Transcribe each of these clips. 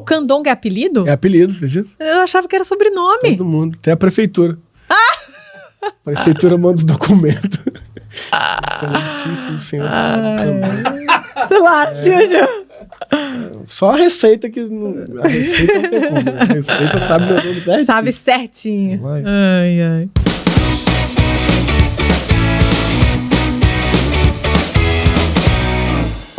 Candonga é apelido? É apelido, acredita? Eu achava que era sobrenome. Todo mundo, até a prefeitura. A prefeitura manda os documentos. Excelentíssimo senhor Candonga. Sei lá, Silvio. Só a receita que... A receita não tem como. A receita sabe meu nome certinho. Sabe certinho. Vai. Ai, ai.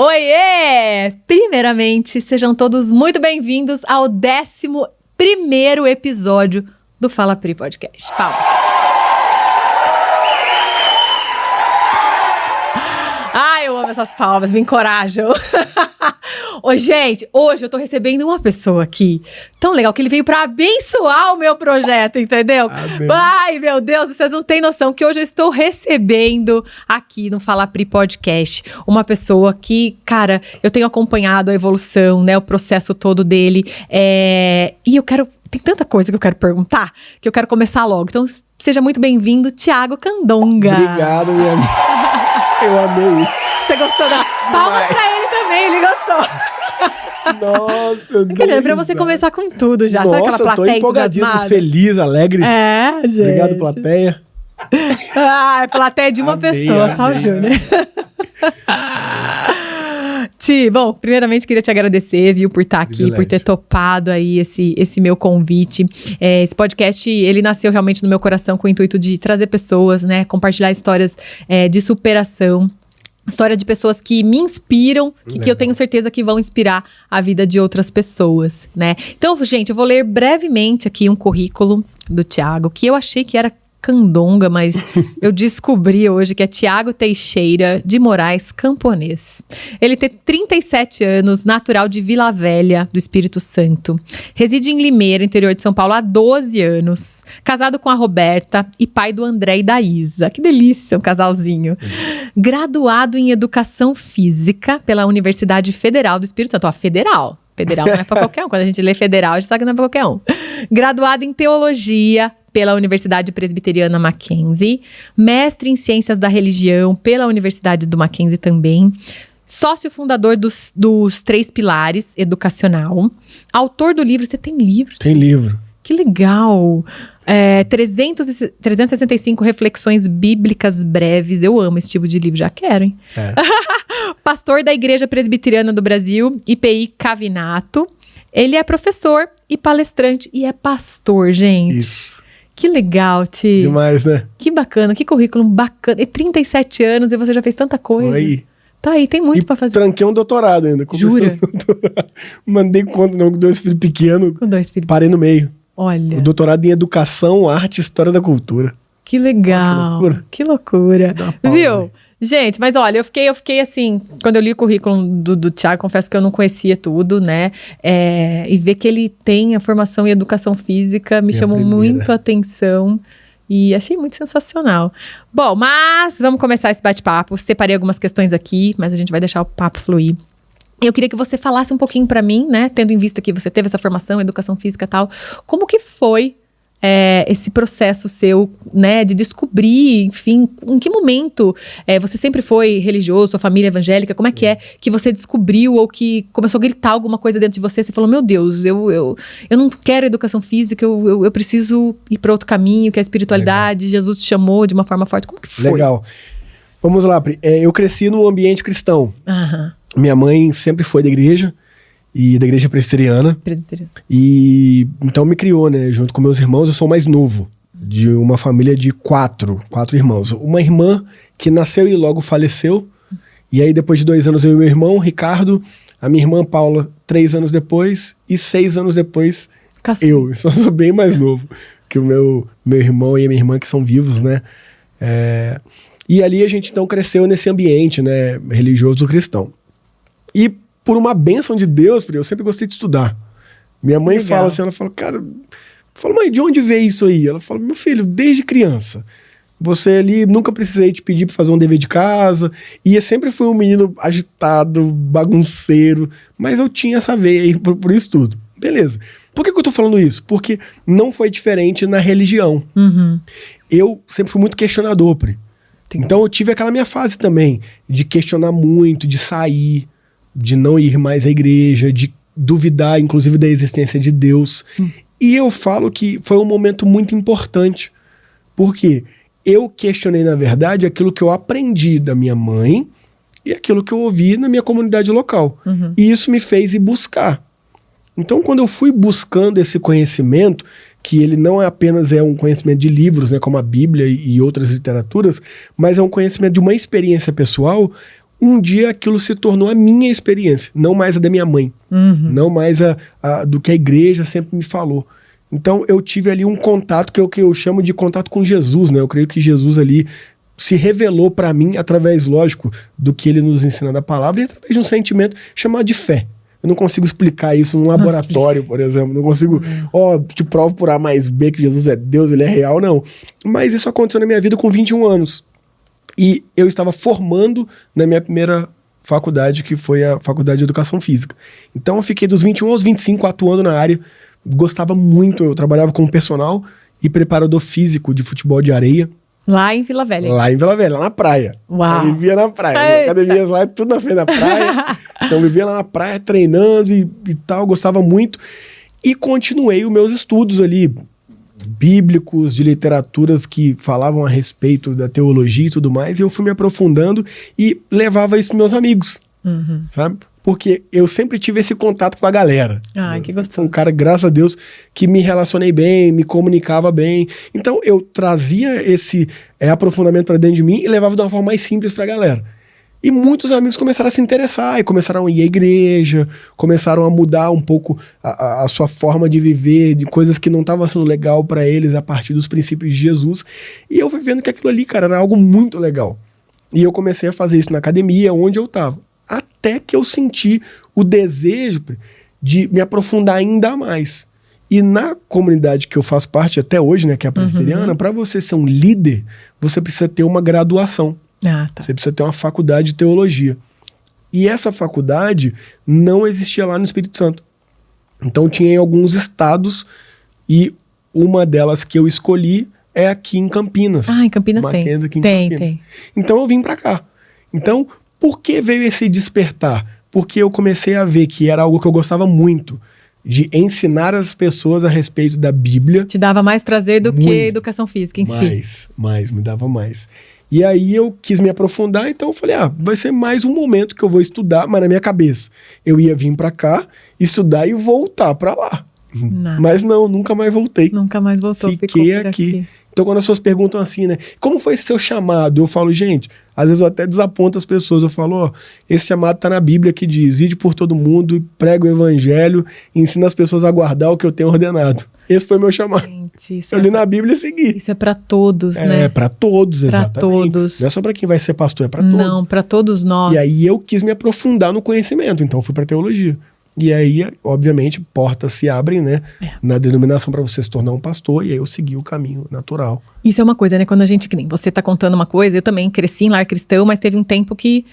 Oiê! Primeiramente, sejam todos muito bem-vindos ao 11º episódio do Fala Pri Podcast. Palmas. Ai, eu amo essas palmas, me encorajam. Ô, gente, hoje eu tô recebendo uma pessoa aqui tão legal que ele veio pra abençoar o meu projeto, entendeu? Amém. Ai, meu Deus, vocês não têm noção que hoje eu estou recebendo aqui no Fala Pri Podcast uma pessoa que, cara, eu tenho acompanhado a evolução, né, o processo todo dele, e eu quero... Tem tanta coisa que eu quero perguntar que eu quero começar logo. Então, seja muito bem-vindo, Thiago Candonga. Obrigado, minha amiga. Eu amei isso. Você gostou da... Palmas pra ele também, ele gostou. Nossa, Querendo, pra você começar com tudo já. Nossa, sabe aquela plateia eu tô empolgadíssimo, entusiasmada? feliz, alegre. É, gente. Obrigado, plateia. Ah, é plateia de uma Amei, pessoa, só o amei. Júnior. Ti, bom, primeiramente queria te agradecer, viu, por estar aqui, Privilégio. por ter topado aí esse meu convite. Esse podcast, ele nasceu realmente no meu coração com o intuito de trazer pessoas, né, compartilhar histórias de superação. História de pessoas que me inspiram e que eu tenho certeza que vão inspirar a vida de outras pessoas, né? Então, gente, eu vou ler brevemente aqui um currículo do Thiago, que eu achei que era Candonga, mas eu descobri hoje que é Thiago Teixeira de Moraes Camponês. Ele tem 37 anos, natural de Vila Velha, do Espírito Santo. Reside em Limeira, interior de São Paulo, há 12 anos. Casado com a Roberta e pai do André e da Isa. Que delícia, um casalzinho. Graduado em Educação Física pela Universidade Federal do Espírito Santo. Ó, federal. Federal não é pra qualquer um. Quando a gente lê federal, a gente sabe que não é pra qualquer um. Graduado em Teologia pela Universidade Presbiteriana Mackenzie, mestre em Ciências da Religião pela Universidade do Mackenzie também, sócio fundador dos 3 Pilares Educacional, autor do livro... Você tem livro? Tem livro. Que legal! 365 reflexões bíblicas breves. Eu amo esse tipo de livro, já quero, hein? É. Pastor da Igreja Presbiteriana do Brasil, IPI Cavinato. Ele é professor e palestrante e é pastor, gente. Isso. Que legal, Ti. Demais, né? Que bacana, que currículo bacana. E 37 anos e você já fez tanta coisa. Aí. Tá aí, tem muito pra fazer. Tranquei um doutorado ainda. Jura? Um doutorado. Mandei conta, não, com 2 filhos pequenos. Com 2 filhos. Parei no meio. Olha. O doutorado em Educação, Arte e História da Cultura. Que legal. Que loucura. Dá uma pausa Viu? aí. Gente, mas olha, eu fiquei assim, quando eu li o currículo do Thiago, confesso que eu não conhecia tudo, né? E ver que ele tem a formação em Educação Física me chamou muito a atenção e achei muito sensacional. Bom, mas vamos começar esse bate-papo. Separei algumas questões aqui, mas a gente vai deixar o papo fluir. Eu queria que você falasse um pouquinho pra mim, né? Tendo em vista que você teve essa formação em Educação Física e tal, como que foi esse processo seu, né, de descobrir, enfim, em que momento você sempre foi religioso, sua família evangélica, como é que você descobriu ou que começou a gritar alguma coisa dentro de você falou, meu Deus, eu não quero educação física, eu preciso ir para outro caminho, que é a espiritualidade. Legal. Jesus te chamou de uma forma forte, como que foi? Legal. Vamos lá, Pri. Eu cresci num ambiente cristão. Aham. Minha mãe sempre foi da igreja, e da igreja presbiteriana. E então me criou, né? Junto com meus irmãos, eu sou o mais novo de uma família de quatro irmãos. Uma irmã que nasceu e logo faleceu. E aí depois de 2 anos eu e meu irmão, Ricardo, a minha irmã Paula, 3 anos depois, e 6 anos depois eu. Então eu sou bem mais novo que o meu irmão e a minha irmã, que são vivos, né? E ali a gente então cresceu nesse ambiente, né, religioso cristão. E por uma bênção de Deus, eu sempre gostei de estudar. Minha mãe fala assim, ela fala, cara, mãe, de onde veio isso aí? Ela fala, meu filho, desde criança. Você ali, nunca precisei te pedir pra fazer um dever de casa. E eu sempre fui um menino agitado, bagunceiro. Mas eu tinha essa veia aí por isso tudo. Beleza. Por que eu tô falando isso? Porque não foi diferente na religião. Uhum. Eu sempre fui muito questionador, Pri. Então eu tive aquela minha fase também, de questionar muito, de sair, de não ir mais à igreja, de duvidar, inclusive, da existência de Deus. E eu falo que foi um momento muito importante, porque eu questionei, na verdade, aquilo que eu aprendi da minha mãe e aquilo que eu ouvi na minha comunidade local. E isso me fez ir buscar. Então, quando eu fui buscando esse conhecimento, que ele não é apenas um conhecimento de livros, né, como a Bíblia e outras literaturas, mas é um conhecimento de uma experiência pessoal, um dia aquilo se tornou a minha experiência, não mais a da minha mãe, não mais do que a igreja sempre me falou. Então, eu tive ali um contato, que é o que eu chamo de contato com Jesus, né? Eu creio que Jesus ali se revelou para mim através, lógico, do que ele nos ensina da palavra e através de um sentimento chamado de fé. Eu não consigo explicar isso num laboratório, por exemplo. Não consigo, te provo por A mais B que Jesus é Deus, ele é real, não. Mas isso aconteceu na minha vida com 21 anos. E eu estava formando na minha primeira faculdade, que foi a Faculdade de Educação Física. Então eu fiquei dos 21 aos 25 atuando na área. Gostava muito, eu trabalhava como personal e preparador físico de futebol de areia. Lá em Vila Velha? Lá em Vila Velha, lá na praia. Uau! Eu vivia na praia. Academias lá, tudo na frente da praia. Então eu vivia lá na praia, treinando e tal, gostava muito. E continuei os meus estudos ali, bíblicos, de literaturas que falavam a respeito da teologia e tudo mais. E eu fui me aprofundando e levava isso para meus amigos, sabe? Porque eu sempre tive esse contato com a galera. Que gostoso. Fui um cara, graças a Deus, que me relacionei bem, me comunicava bem. Então eu trazia esse aprofundamento para dentro de mim e levava de uma forma mais simples para a galera. E muitos amigos começaram a se interessar e começaram a ir à igreja, começaram a mudar um pouco a sua forma de viver, de coisas que não estavam sendo legal para eles a partir dos princípios de Jesus. E eu fui vendo que aquilo ali, cara, era algo muito legal. E eu comecei a fazer isso na academia, onde eu estava. Até que eu senti o desejo de me aprofundar ainda mais. E na comunidade que eu faço parte até hoje, né, que é a presbiteriana, para você ser um líder, você precisa ter uma graduação. Você precisa ter uma faculdade de teologia. E essa faculdade não existia lá no Espírito Santo. Então tinha em alguns estados e uma delas que eu escolhi é aqui em Campinas. Em Campinas tem. Então eu vim para cá. Então, por que veio esse despertar? Porque eu comecei a ver que era algo que eu gostava muito, de ensinar as pessoas a respeito da Bíblia. Te dava mais prazer do que educação física em si. Me dava mais. E aí eu quis me aprofundar, então eu falei, vai ser mais um momento que eu vou estudar, mas na minha cabeça. Eu ia vir pra cá, estudar e voltar pra lá. Mas não, nunca mais voltei. Nunca mais voltou. Fiquei aqui. Então quando as pessoas perguntam assim, né, como foi esse seu chamado? Eu falo, gente, às vezes eu até desaponto as pessoas. Eu falo, esse chamado tá na Bíblia que diz, ide por todo mundo, prega o evangelho, ensina as pessoas a guardar o que eu tenho ordenado. Esse foi meu chamado. Gente, eu li na Bíblia e segui. Isso é pra todos, né? É, pra todos, exatamente. Pra todos. Não é só pra quem vai ser pastor, é pra todos. Não, pra todos nós. E aí eu quis me aprofundar no conhecimento, então fui pra teologia. E aí, obviamente, portas se abrem, né? Na denominação para você se tornar um pastor, e aí eu segui o caminho natural. Isso é uma coisa, né? Quando a gente, que nem você tá contando uma coisa, eu também cresci em lar cristão, mas teve um tempo que,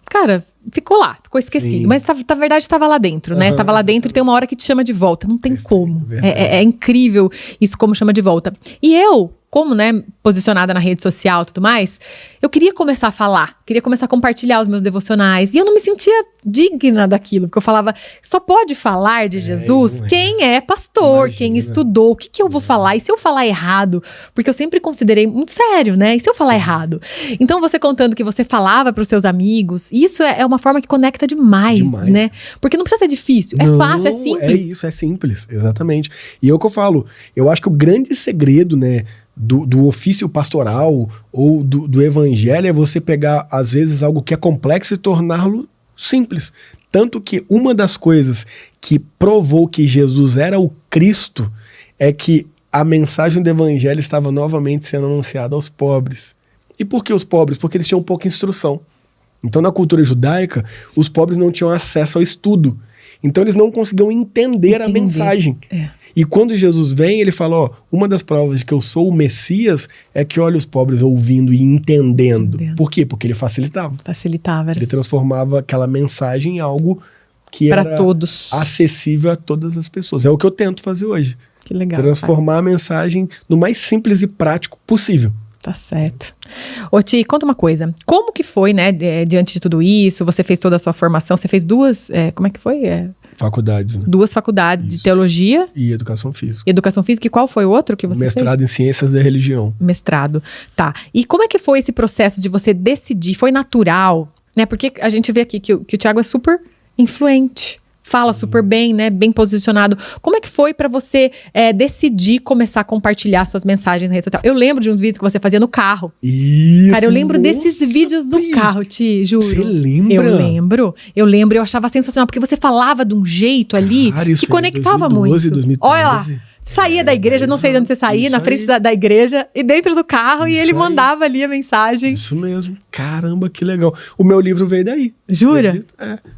cara, ficou lá, ficou esquecido. Sim. Mas na verdade estava lá dentro, né? Tava lá dentro e tem uma hora que te chama de volta. Não tem como. É incrível isso como chama de volta. E eu, como, né, posicionada na rede social e tudo mais, eu queria começar a falar, queria começar a compartilhar os meus devocionais. E eu não me sentia digna daquilo, porque eu falava, só pode falar de Jesus quem é pastor, quem estudou, o que eu vou falar? E se eu falar errado? Porque eu sempre considerei muito sério, né? E se eu falar errado? Então, você contando que você falava para os seus amigos, isso é uma forma que conecta demais, né? Porque não precisa ser difícil, é fácil, é simples. É isso, é simples, exatamente. E é o que eu falo, eu acho que o grande segredo, né, do ofício pastoral ou do evangelho é você pegar, às vezes, algo que é complexo e torná-lo simples. Tanto que uma das coisas que provou que Jesus era o Cristo é que a mensagem do evangelho estava novamente sendo anunciada aos pobres. E por que os pobres? Porque eles tinham pouca instrução. Então, na cultura judaica, os pobres não tinham acesso ao estudo. Então, eles não conseguiam entender a mensagem. E quando Jesus vem, ele fala, uma das provas de que eu sou o Messias é que olha os pobres ouvindo e entendendo. Por quê? Porque ele facilitava. Ele transformava aquela mensagem em algo que era todos, acessível a todas as pessoas. É o que eu tento fazer hoje. Que legal. Transformar a mensagem no mais simples e prático possível. Tá certo. Ô Ti, conta uma coisa. Como que foi, né, diante de tudo isso? Você fez toda a sua formação, você fez duas, como é que foi? faculdades, né? 2 faculdades de teologia e educação física. Educação física. E qual foi o outro que você Mestrado fez? em ciências da religião. Mestrado. Tá. E como é que foi esse processo de você decidir? Foi natural, né? Porque a gente vê aqui que o Thiago é super influente. Fala super bem, né? Bem posicionado. Como é que foi pra você decidir começar a compartilhar suas mensagens na rede social? Eu lembro de uns vídeos que você fazia no carro. Isso. Cara, eu lembro desses vídeos do carro, juro. Você lembra? Eu lembro, eu achava sensacional, porque você falava de um jeito ali que conectava 2012, muito. 2013. Olha lá. Saía da igreja, não sei de onde você saía, na frente da igreja e dentro do carro, e ele mandava ali a mensagem. Isso mesmo. Caramba, que legal. O meu livro veio daí. Jura?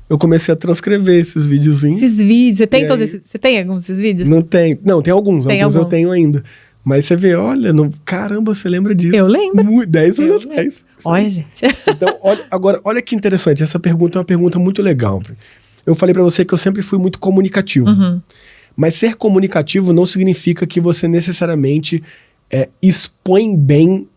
Eu comecei a transcrever esses videozinhos. Esses vídeos, você tem todos esses? Você tem alguns desses vídeos? Não tem. Não, tem alguns. Alguns eu tenho ainda. Mas você vê, olha, caramba, você lembra disso. Eu lembro. 10 anos atrás. Olha, gente. Então, olha que interessante. Essa pergunta é uma pergunta muito legal. Eu falei pra você que eu sempre fui muito comunicativo. Uhum. Mas ser comunicativo não significa que você necessariamente expõe bem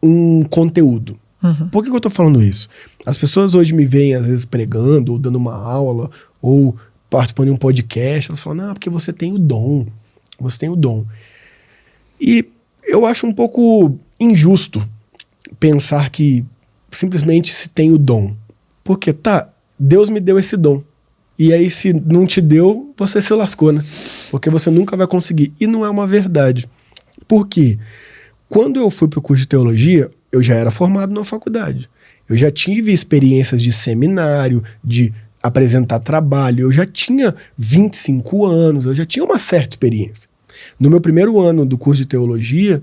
um conteúdo. Uhum. Por que eu tô falando isso? As pessoas hoje me veem, às vezes, pregando, ou dando uma aula, ou participando de um podcast. Elas falam, porque você tem o dom. Você tem o dom. E eu acho um pouco injusto pensar que simplesmente se tem o dom. Porque, Deus me deu esse dom. E aí, se não te deu, você se lascou, né? Porque você nunca vai conseguir. E não é uma verdade. Por quê? Quando eu fui pro curso de teologia, eu já era formado na faculdade. Eu já tive experiências de seminário, de apresentar trabalho. Eu já tinha 25 anos, eu já tinha uma certa experiência. No meu primeiro ano do curso de teologia,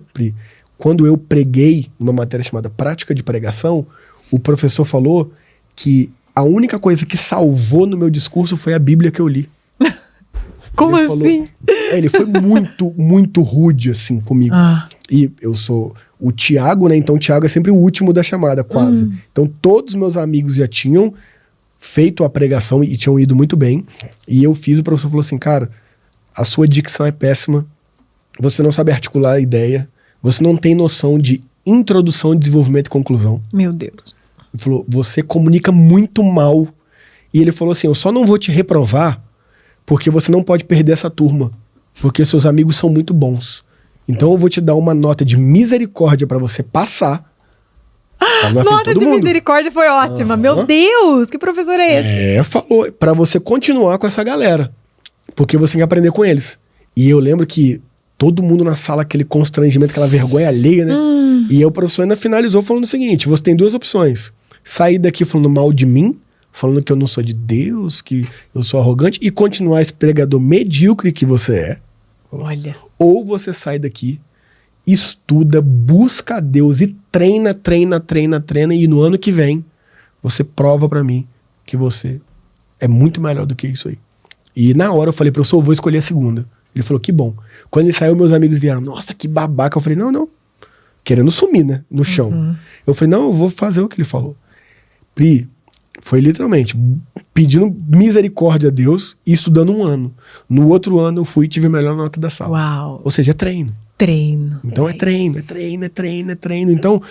quando eu preguei uma matéria chamada Prática de Pregação, o professor falou que a única coisa que salvou no meu discurso foi a Bíblia que eu li. Como assim? Ele foi muito, muito rude, assim, comigo. E eu sou o Thiago, né? Então o Thiago é sempre o último da chamada, quase. Então todos os meus amigos já tinham feito a pregação e tinham ido muito bem. E eu fiz, o professor falou assim, cara, a sua dicção é péssima, você não sabe articular a ideia, você não tem noção de introdução, desenvolvimento e conclusão. Meu Deus. Ele falou, você comunica muito mal. E ele falou assim, eu só não vou te reprovar porque você não pode perder essa turma. Porque seus amigos são muito bons. Então eu vou te dar uma nota de misericórdia pra você passar. Nota de misericórdia foi ótima. Meu Deus, que professor é esse? Falou, pra você continuar com essa galera. Porque você tem que aprender com eles. E eu lembro que todo mundo na sala, aquele constrangimento, aquela vergonha alheia, né? E aí o professor ainda finalizou falando o seguinte, você tem 2 opções. Sair daqui falando mal de mim, falando que eu não sou de Deus, que eu sou arrogante, e continuar esse pregador medíocre que você é. Olha. Ou você sai daqui, estuda, busca a Deus e treina, e no ano que vem você prova pra mim que você é muito melhor do que isso aí. E na hora eu falei, professor, eu vou escolher a segunda. Ele falou, que bom. Quando ele saiu, meus amigos vieram, nossa, que babaca. Eu falei, não. Querendo sumir, né? No chão. Eu falei, não, eu vou fazer o que ele falou. Pri, foi literalmente pedindo misericórdia a Deus e estudando 1 ano. No outro ano eu fui e tive a melhor nota da sala. Uau. Ou seja, é treino. Então é treino. Então,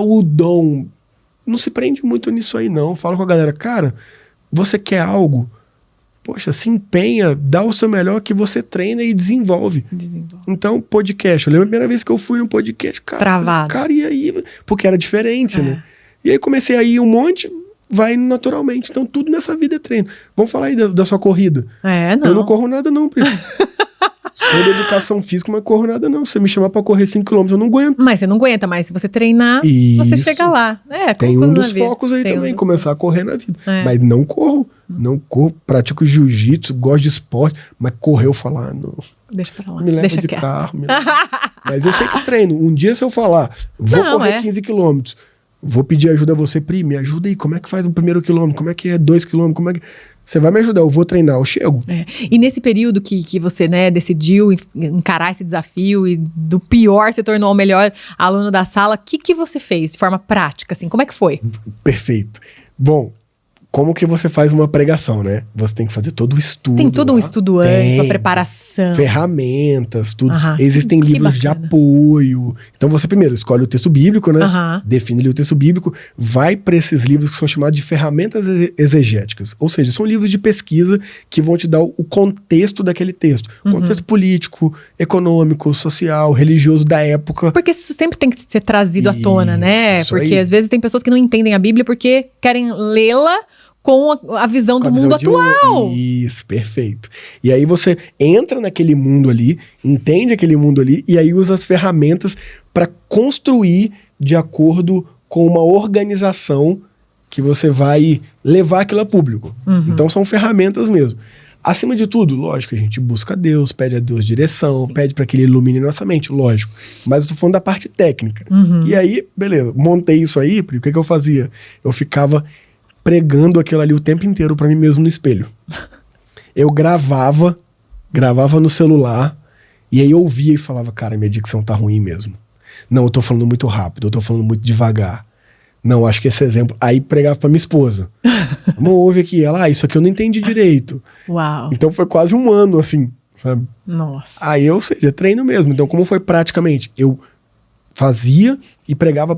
o dom. Não se prende muito nisso aí, não. Fala com a galera, cara, você quer algo? Poxa, se empenha, dá o seu melhor que você treina e desenvolve. Então, podcast. Eu lembro a primeira vez que eu fui no podcast, cara. Travado. Cara, e aí? Porque era diferente, né? E aí comecei a ir um monte, vai indo naturalmente. Então, tudo nessa vida é treino. Vamos falar aí da sua corrida. Não. Eu não corro nada, não, Pri. Sou da educação física, mas corro nada, não. Se você me chamar pra correr 5 km, eu não aguento. Mas você não aguenta, mas se você treinar, você chega lá. Tem um dos focos aí também, começar a correr na vida. Mas não corro. Não corro, pratico jiu-jitsu, gosto de esporte, mas correr eu falar, não. Deixa pra lá. Me leva de carro. Mas eu sei que treino. Um dia se eu falar, vou correr 15 quilômetros, vou pedir ajuda a você, Pri, me ajuda aí, como é que faz o primeiro quilômetro, como é que é 2 quilômetros, como é que... Você vai me ajudar, eu vou treinar, eu chego. E nesse período que você, né, decidiu encarar esse desafio e do pior se tornou o melhor aluno da sala, o que você fez de forma prática, assim? Como é que foi? Perfeito. Bom, como que você faz uma pregação, né? Você tem que fazer todo o estudo. Tem todo um estudo antes, uma preparação. Inspiração. Ferramentas, tudo. Existem livros de apoio. Então você primeiro escolhe o texto bíblico, né? Define ali o texto bíblico, vai para esses livros que são chamados de ferramentas exegéticas. Ou seja, são livros de pesquisa que vão te dar o contexto daquele texto. Contexto político, econômico, social, religioso da época. Porque isso sempre tem que ser trazido à tona, né? Porque às vezes tem pessoas que não entendem a Bíblia porque querem lê-la com a visão do mundo atual. Isso, perfeito. E aí você entra naquele mundo ali, entende aquele mundo ali, e aí usa as ferramentas para construir de acordo com uma organização que você vai levar aquilo a público. Então são ferramentas mesmo. Acima de tudo, lógico, a gente busca Deus, pede a Deus direção, pede para que Ele ilumine nossa mente, lógico. Mas eu tô falando da parte técnica. E aí, beleza, montei isso aí, porque o que eu fazia? Eu ficava pregando aquilo ali o tempo inteiro para mim mesmo no espelho. Eu gravava no celular, e aí eu ouvia e falava, cara, minha dicção tá ruim mesmo. Não, eu tô falando muito rápido, eu tô falando muito devagar. Não, acho que esse exemplo... Aí pregava pra minha esposa. Amor, ouve aqui. Ela, isso aqui eu não entendi direito. Uau. Então foi quase um ano, assim, sabe? Nossa. Aí, ou seja, treino mesmo. Então como foi praticamente? Eu fazia e pregava.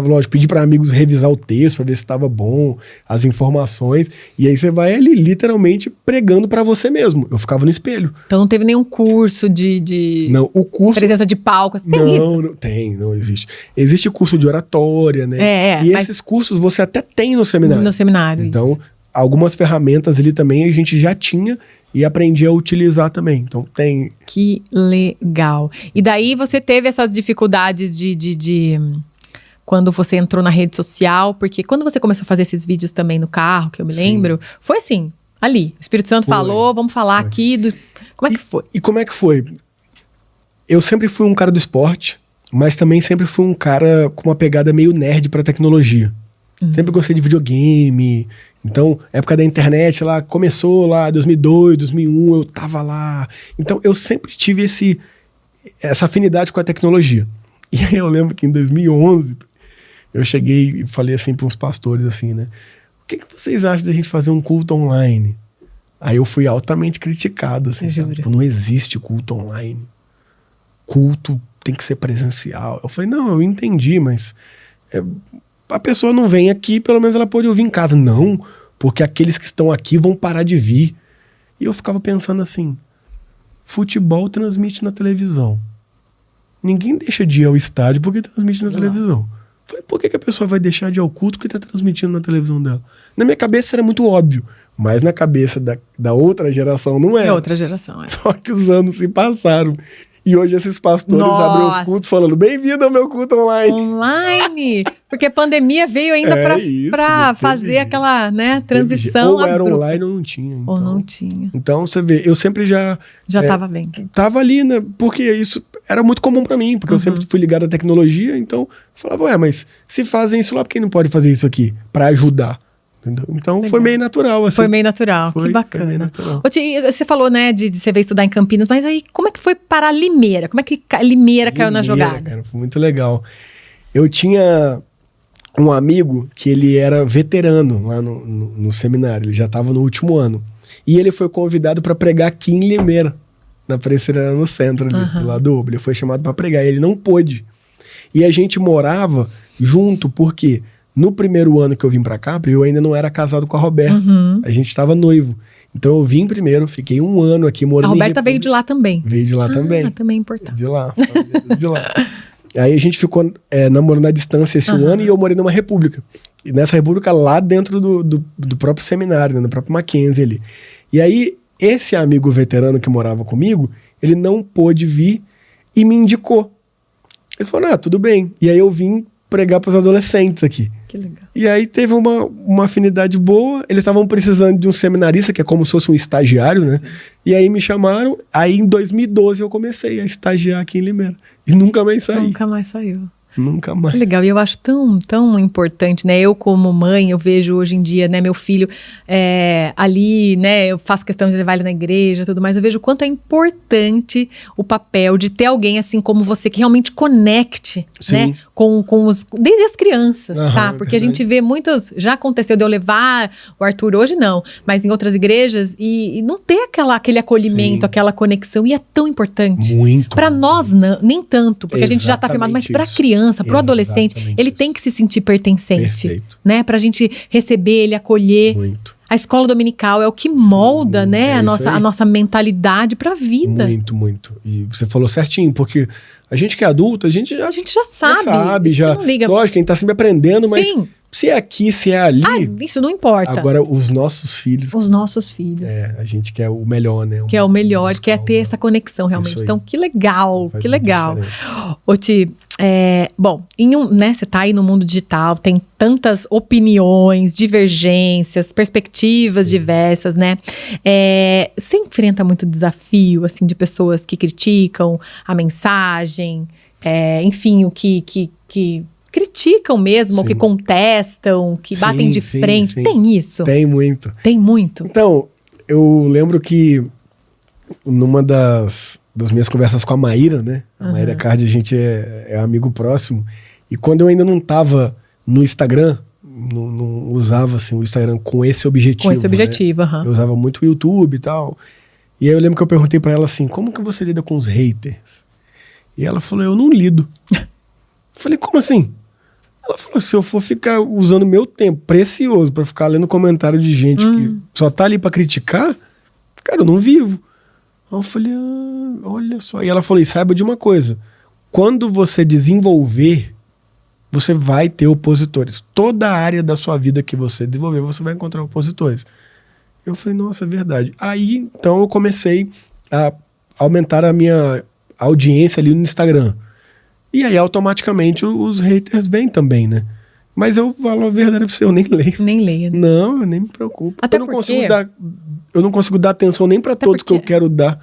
Lógico, pedi para amigos revisar o texto para ver se estava bom, as informações. E aí você vai ali literalmente pregando para você mesmo. Eu ficava no espelho. Então não teve nenhum curso de não, o curso, presença de palco. Tem não, isso? Não existe. Existe curso de oratória, né? E esses cursos você até tem no seminário. No seminário, então, isso. Algumas ferramentas ali também a gente já tinha e aprendi a utilizar também. Então tem... Que legal. E daí você teve essas dificuldades de quando você entrou na rede social, porque quando você começou a fazer esses vídeos também no carro, que eu me lembro, foi assim, ali. O Espírito Santo falou, vamos falar aqui do... Como é que foi? E como é que foi? Eu sempre fui um cara do esporte, mas também sempre fui um cara com uma pegada meio nerd pra tecnologia. Sempre gostei de videogame. Então, época da internet lá, começou lá, 2002, 2001, eu tava lá. Então, eu sempre tive essa afinidade com a tecnologia. E aí eu lembro que em 2011, eu cheguei e falei assim para uns pastores assim, né? O que vocês acham da gente fazer um culto online? Aí eu fui altamente criticado, assim, sabe? Não existe culto online. Culto tem que ser presencial. Eu falei, não, eu entendi, mas... a pessoa não vem aqui, pelo menos ela pode ouvir em casa. Não, porque aqueles que estão aqui vão parar de vir. E eu ficava pensando assim, futebol transmite na televisão. Ninguém deixa de ir ao estádio porque transmite na televisão. Falei, por que a pessoa vai deixar de ir ao culto porque está transmitindo na televisão dela? Na minha cabeça era muito óbvio, mas na cabeça da outra geração não é. É outra geração, é. Só que os anos se passaram. E hoje esses pastores abrem os cultos falando, bem-vindo ao meu culto online. Online! Porque a pandemia veio ainda para fazer aquela, né, transição. Ou era online ou não tinha. Então. Ou não tinha. Então, você vê, eu sempre já tava bem. Tava ali, né? Porque isso era muito comum para mim, porque eu sempre fui ligado à tecnologia, então eu falava, mas se fazem isso lá, por que não pode fazer isso aqui? Para ajudar. Então foi meio natural, assim. Foi meio natural, que bacana. Foi meio natural. Você falou, né, de você veio estudar em Campinas, mas aí como é que foi para Limeira? Como é que Limeira caiu na jogada? Cara, foi muito legal. Eu tinha um amigo que ele era veterano lá no seminário, ele já estava no último ano. E ele foi convidado para pregar aqui em Limeira, na Presbiteriana no centro ali, lá do Uber. Ele foi chamado para pregar e ele não pôde. E a gente morava junto, porque... No primeiro ano que eu vim pra cá, eu ainda não era casado com a Roberta. A gente estava noivo. Então eu vim primeiro, fiquei um ano aqui morando. A Roberta veio de lá também. Veio de lá também. Também é importante. De lá. Aí a gente ficou namorando à distância esse ano e eu morei numa república. E nessa república lá dentro do próprio seminário, né, no próprio Mackenzie ali. E aí esse amigo veterano que morava comigo, ele não pôde vir e me indicou. Ele falou, tudo bem. E aí eu vim pregar para os adolescentes aqui. Que legal. E aí teve uma afinidade boa. Eles estavam precisando de um seminarista, que é como se fosse um estagiário, né? E aí me chamaram. Aí em 2012 eu comecei a estagiar aqui em Limeira. E nunca mais saí. Nunca mais saiu. Nunca mais. Legal, e eu acho tão importante, né? Eu como mãe, eu vejo hoje em dia, né, meu filho ali, né, eu faço questão de levar ele na igreja e tudo mais, eu vejo o quanto é importante o papel de ter alguém assim como você, que realmente conecte, né, com desde as crianças, tá? Porque a gente vê muitos, já aconteceu de eu levar o Arthur, hoje não, mas em outras igrejas, e não ter aquele acolhimento, aquela conexão, e é tão importante. Muito. Pra nós, não, nem tanto, porque a gente já tá firmado, mas pra criança, pro adolescente, ele tem que se sentir pertencente. Perfeito. Né? Pra gente receber ele, acolher. Muito. A escola dominical é o que molda, né, a nossa mentalidade pra vida. Muito, muito. E você falou certinho, porque a gente que é adulto, a gente já sabe. Já não liga. Lógico, a gente tá sempre aprendendo, mas se é aqui, se é ali... isso não importa. Agora, os nossos filhos... Os nossos filhos. A gente quer o melhor, né? Quer o melhor, quer ter essa conexão, realmente. Então, que legal, que legal. Ô, Ti, bom, né, você tá aí no mundo digital, tem tantas opiniões, divergências, perspectivas diversas, né? Você enfrenta muito desafio, assim, de pessoas que criticam a mensagem, enfim, o que criticam mesmo, ou que contestam, que batem de frente. Sim. Tem isso? Tem muito. Tem muito? Então, eu lembro que numa das minhas conversas com a Maíra, né? A Maíra Cardi, a gente é amigo próximo. E quando eu ainda não tava no Instagram, não usava assim, o Instagram com esse objetivo. Com esse objetivo, né? Eu usava muito o YouTube e tal. E aí eu lembro que eu perguntei pra ela assim, como que você lida com os haters? E ela falou, eu não lido. Eu falei, como assim? Ela falou, se eu for ficar usando meu tempo precioso pra ficar lendo comentário de gente que só tá ali pra criticar, cara, eu não vivo. Aí eu falei, olha só. E ela falou, e saiba de uma coisa, quando você desenvolver, você vai ter opositores. Toda a área da sua vida que você desenvolver, você vai encontrar opositores. Eu falei, nossa, é verdade. Aí, então, eu comecei a aumentar a minha audiência ali no Instagram. E aí, automaticamente, os haters vêm também, né? Mas eu falo a verdade pra você, eu nem leio. Nem leio, né? Não, eu nem me preocupo. Até eu não consigo dar atenção nem pra todos que eu quero dar,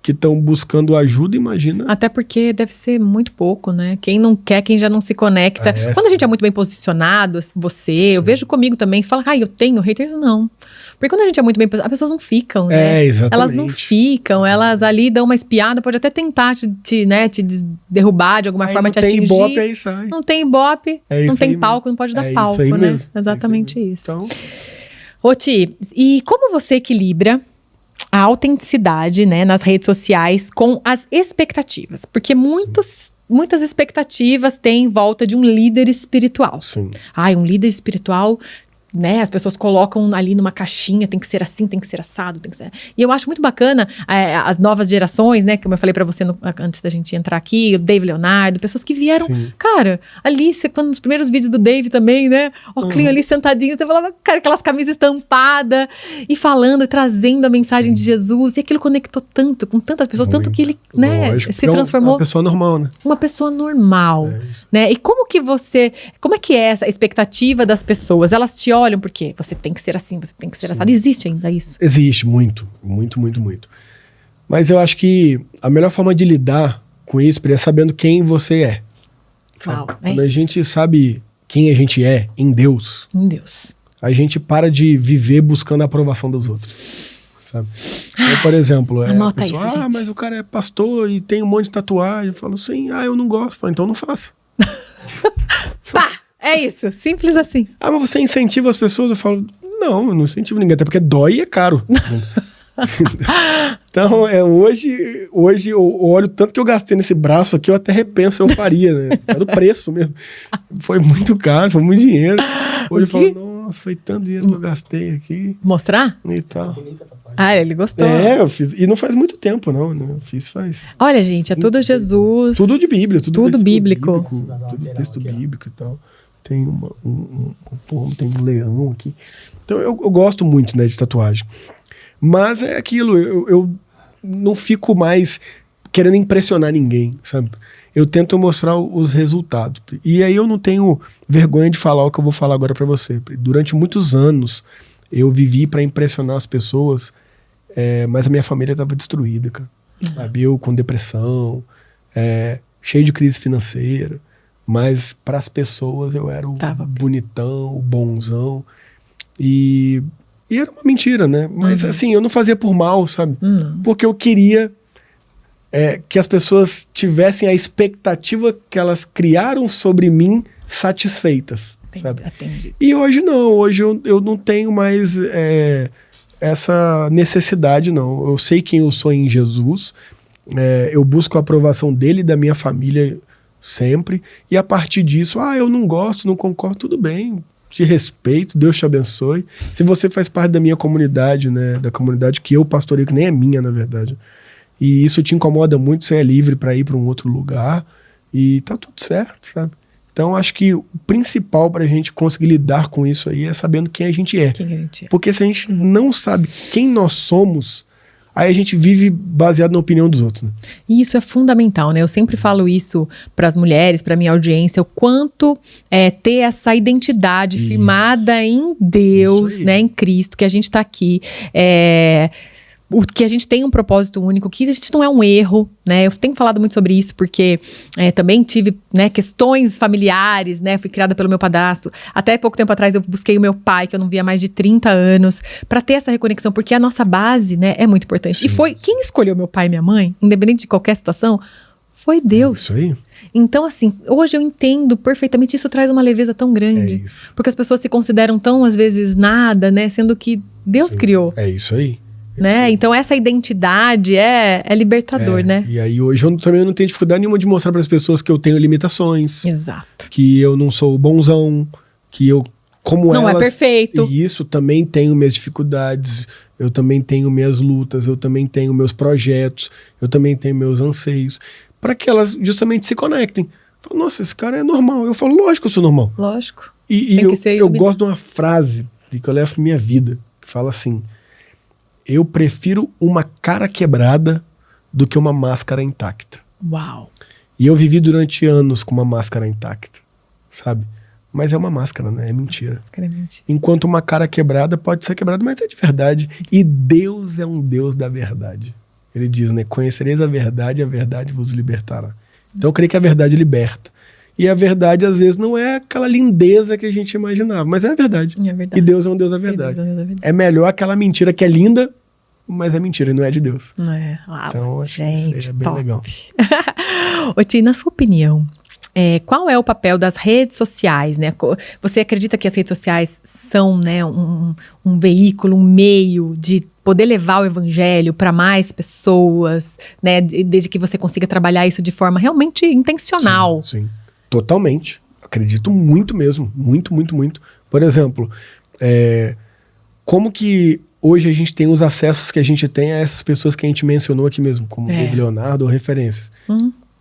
que estão buscando ajuda, imagina. Até porque deve ser muito pouco, né? Quem não quer, quem já não se conecta. Quando a gente é muito bem posicionado, eu vejo comigo também, fala, eu tenho haters, não. Porque quando a gente é muito bem posicionado, as pessoas não ficam, né? Exatamente. Elas não ficam, elas ali dão uma espiada, pode até tentar te derrubar de alguma forma, te atingir. Não tem ibope, aí sai. Não tem ibope, não tem palco, não pode dar palco, né? Mesmo. Exatamente isso. Então... Ô, Ti, e como você equilibra a autenticidade, né, nas redes sociais com as expectativas? Porque muitas expectativas têm em volta de um líder espiritual. Sim. Um líder espiritual, né, as pessoas colocam ali numa caixinha, tem que ser assim, tem que ser assado, tem que ser... E eu acho muito bacana as novas gerações, né, como eu falei pra você antes da gente entrar aqui, o Dave Leonardo, pessoas que vieram, cara, ali, quando nos primeiros vídeos do Dave também, né, o Clinho ali sentadinho, você falava, cara, aquelas camisas estampadas, e falando, e trazendo a mensagem de Jesus, e aquilo conectou tanto, com tantas pessoas, tanto que ele, né, se transformou... Uma pessoa normal, né? Uma pessoa normal, né, e como é que é essa expectativa das pessoas? Elas te olham porque você tem que ser assim, você tem que ser assado. Existe ainda isso? Existe, muito. Muito, muito, muito. Mas eu acho que a melhor forma de lidar com isso é sabendo quem você é. Quando a gente sabe quem a gente é em Deus, a gente para de viver buscando a aprovação dos outros. Sabe? Então, por exemplo, a pessoa, isso, mas o cara é pastor e tem um monte de tatuagem. Eu falo, sim, eu não gosto. Eu falo, então não faça. Pá! É isso, simples assim. Mas você incentiva as pessoas? Eu falo, não, eu não incentivo ninguém, até porque dói e é caro. Então, hoje eu olho tanto que eu gastei nesse braço aqui, eu até repenso, eu faria, né? Era o preço mesmo. Foi muito caro, foi muito dinheiro. Hoje eu falo, nossa, foi tanto dinheiro que eu gastei aqui. Mostrar? E tal. Ele gostou. Eu fiz. E não faz muito tempo, não. Eu fiz faz... Olha, gente, é tudo Jesus. Tudo de Bíblia. Tudo bíblico. Tudo texto bíblico e tal. Tem um pomo, tem um leão aqui. Então eu gosto muito, né, de tatuagem. Mas é aquilo, eu não fico mais querendo impressionar ninguém, sabe? Eu tento mostrar os resultados. E aí eu não tenho vergonha de falar o que eu vou falar agora pra você. Durante muitos anos eu vivi pra impressionar as pessoas, mas a minha família tava destruída, cara. Sabe? Eu com depressão, cheio de crise financeira. Mas para as pessoas eu era o bonitão, o bonzão. E era uma mentira, né? Mas assim, eu não fazia por mal, sabe? Porque eu queria que as pessoas tivessem a expectativa que elas criaram sobre mim satisfeitas, sabe? Entendi. E hoje não, hoje eu não tenho mais essa necessidade, não. Eu sei quem eu sou em Jesus, eu busco a aprovação dele e da minha família sempre, e a partir disso, eu não gosto, não concordo, tudo bem, te respeito, Deus te abençoe. Se você faz parte da minha comunidade, né, da comunidade que eu pastoreio, que nem é minha, na verdade, e isso te incomoda muito, você é livre para ir para um outro lugar, e tá tudo certo, sabe? Então, acho que o principal para a gente conseguir lidar com isso aí é sabendo quem a gente é. Porque se a gente não sabe quem nós somos, aí a gente vive baseado na opinião dos outros. Né? E isso é fundamental, né? Eu sempre falo isso para as mulheres, para minha audiência, o quanto ter essa identidade firmada em Deus, né? Em Cristo, que a gente está aqui. Que a gente tem um propósito único, que a gente não é um erro, né? Eu tenho falado muito sobre isso, porque também tive, né, questões familiares, né? Fui criada pelo meu padrasto. Até pouco tempo atrás eu busquei o meu pai, que eu não via há mais de 30 anos, para ter essa reconexão, porque a nossa base, né, é muito importante. Sim. E foi quem escolheu meu pai e minha mãe, independente de qualquer situação, foi Deus. Isso aí. Então, assim, hoje eu entendo perfeitamente, isso traz uma leveza tão grande. Porque as pessoas se consideram tão, às vezes, nada, né? Sendo que Deus criou. É isso aí. Né? Então essa identidade é libertador, né? E aí hoje eu também não tenho dificuldade nenhuma de mostrar para as pessoas que eu tenho limitações. Exato. Que eu não sou bonzão, que eu, como não elas... é perfeito. E isso também tenho minhas dificuldades, eu também tenho minhas lutas, eu também tenho meus projetos, eu também tenho meus anseios, para que elas justamente se conectem. Falo, nossa, esse cara é normal. Eu falo, lógico que eu sou normal. Lógico. E eu gosto de uma frase que eu levo pra minha vida, que fala assim: eu prefiro uma cara quebrada do que uma máscara intacta. Uau! E eu vivi durante anos com uma máscara intacta, sabe? Mas é uma máscara, né? É mentira. Máscara é mentira. Enquanto uma cara quebrada pode ser quebrada, mas é de verdade. E Deus é um Deus da verdade. Ele diz, né? Conhecereis a verdade vos libertará. Então eu creio que a verdade liberta. E a verdade, às vezes, não é aquela lindeza que a gente imaginava, mas é a verdade. É verdade. E Deus é um Deus da verdade. É melhor aquela mentira que é linda, mas é mentira e não é de Deus. Não é. Então, acho que isso aí é bem legal. Ô, Ti, na sua opinião, qual é o papel das redes sociais, né? Você acredita que as redes sociais são, né, um veículo, um meio de poder levar o evangelho para mais pessoas, né? Desde que você consiga trabalhar isso de forma realmente intencional. Sim. Totalmente. Acredito muito mesmo. Muito, muito, muito. Por exemplo, como que hoje a gente tem os acessos que a gente tem a essas pessoas que a gente mencionou aqui mesmo, como David Leonardo ou referências?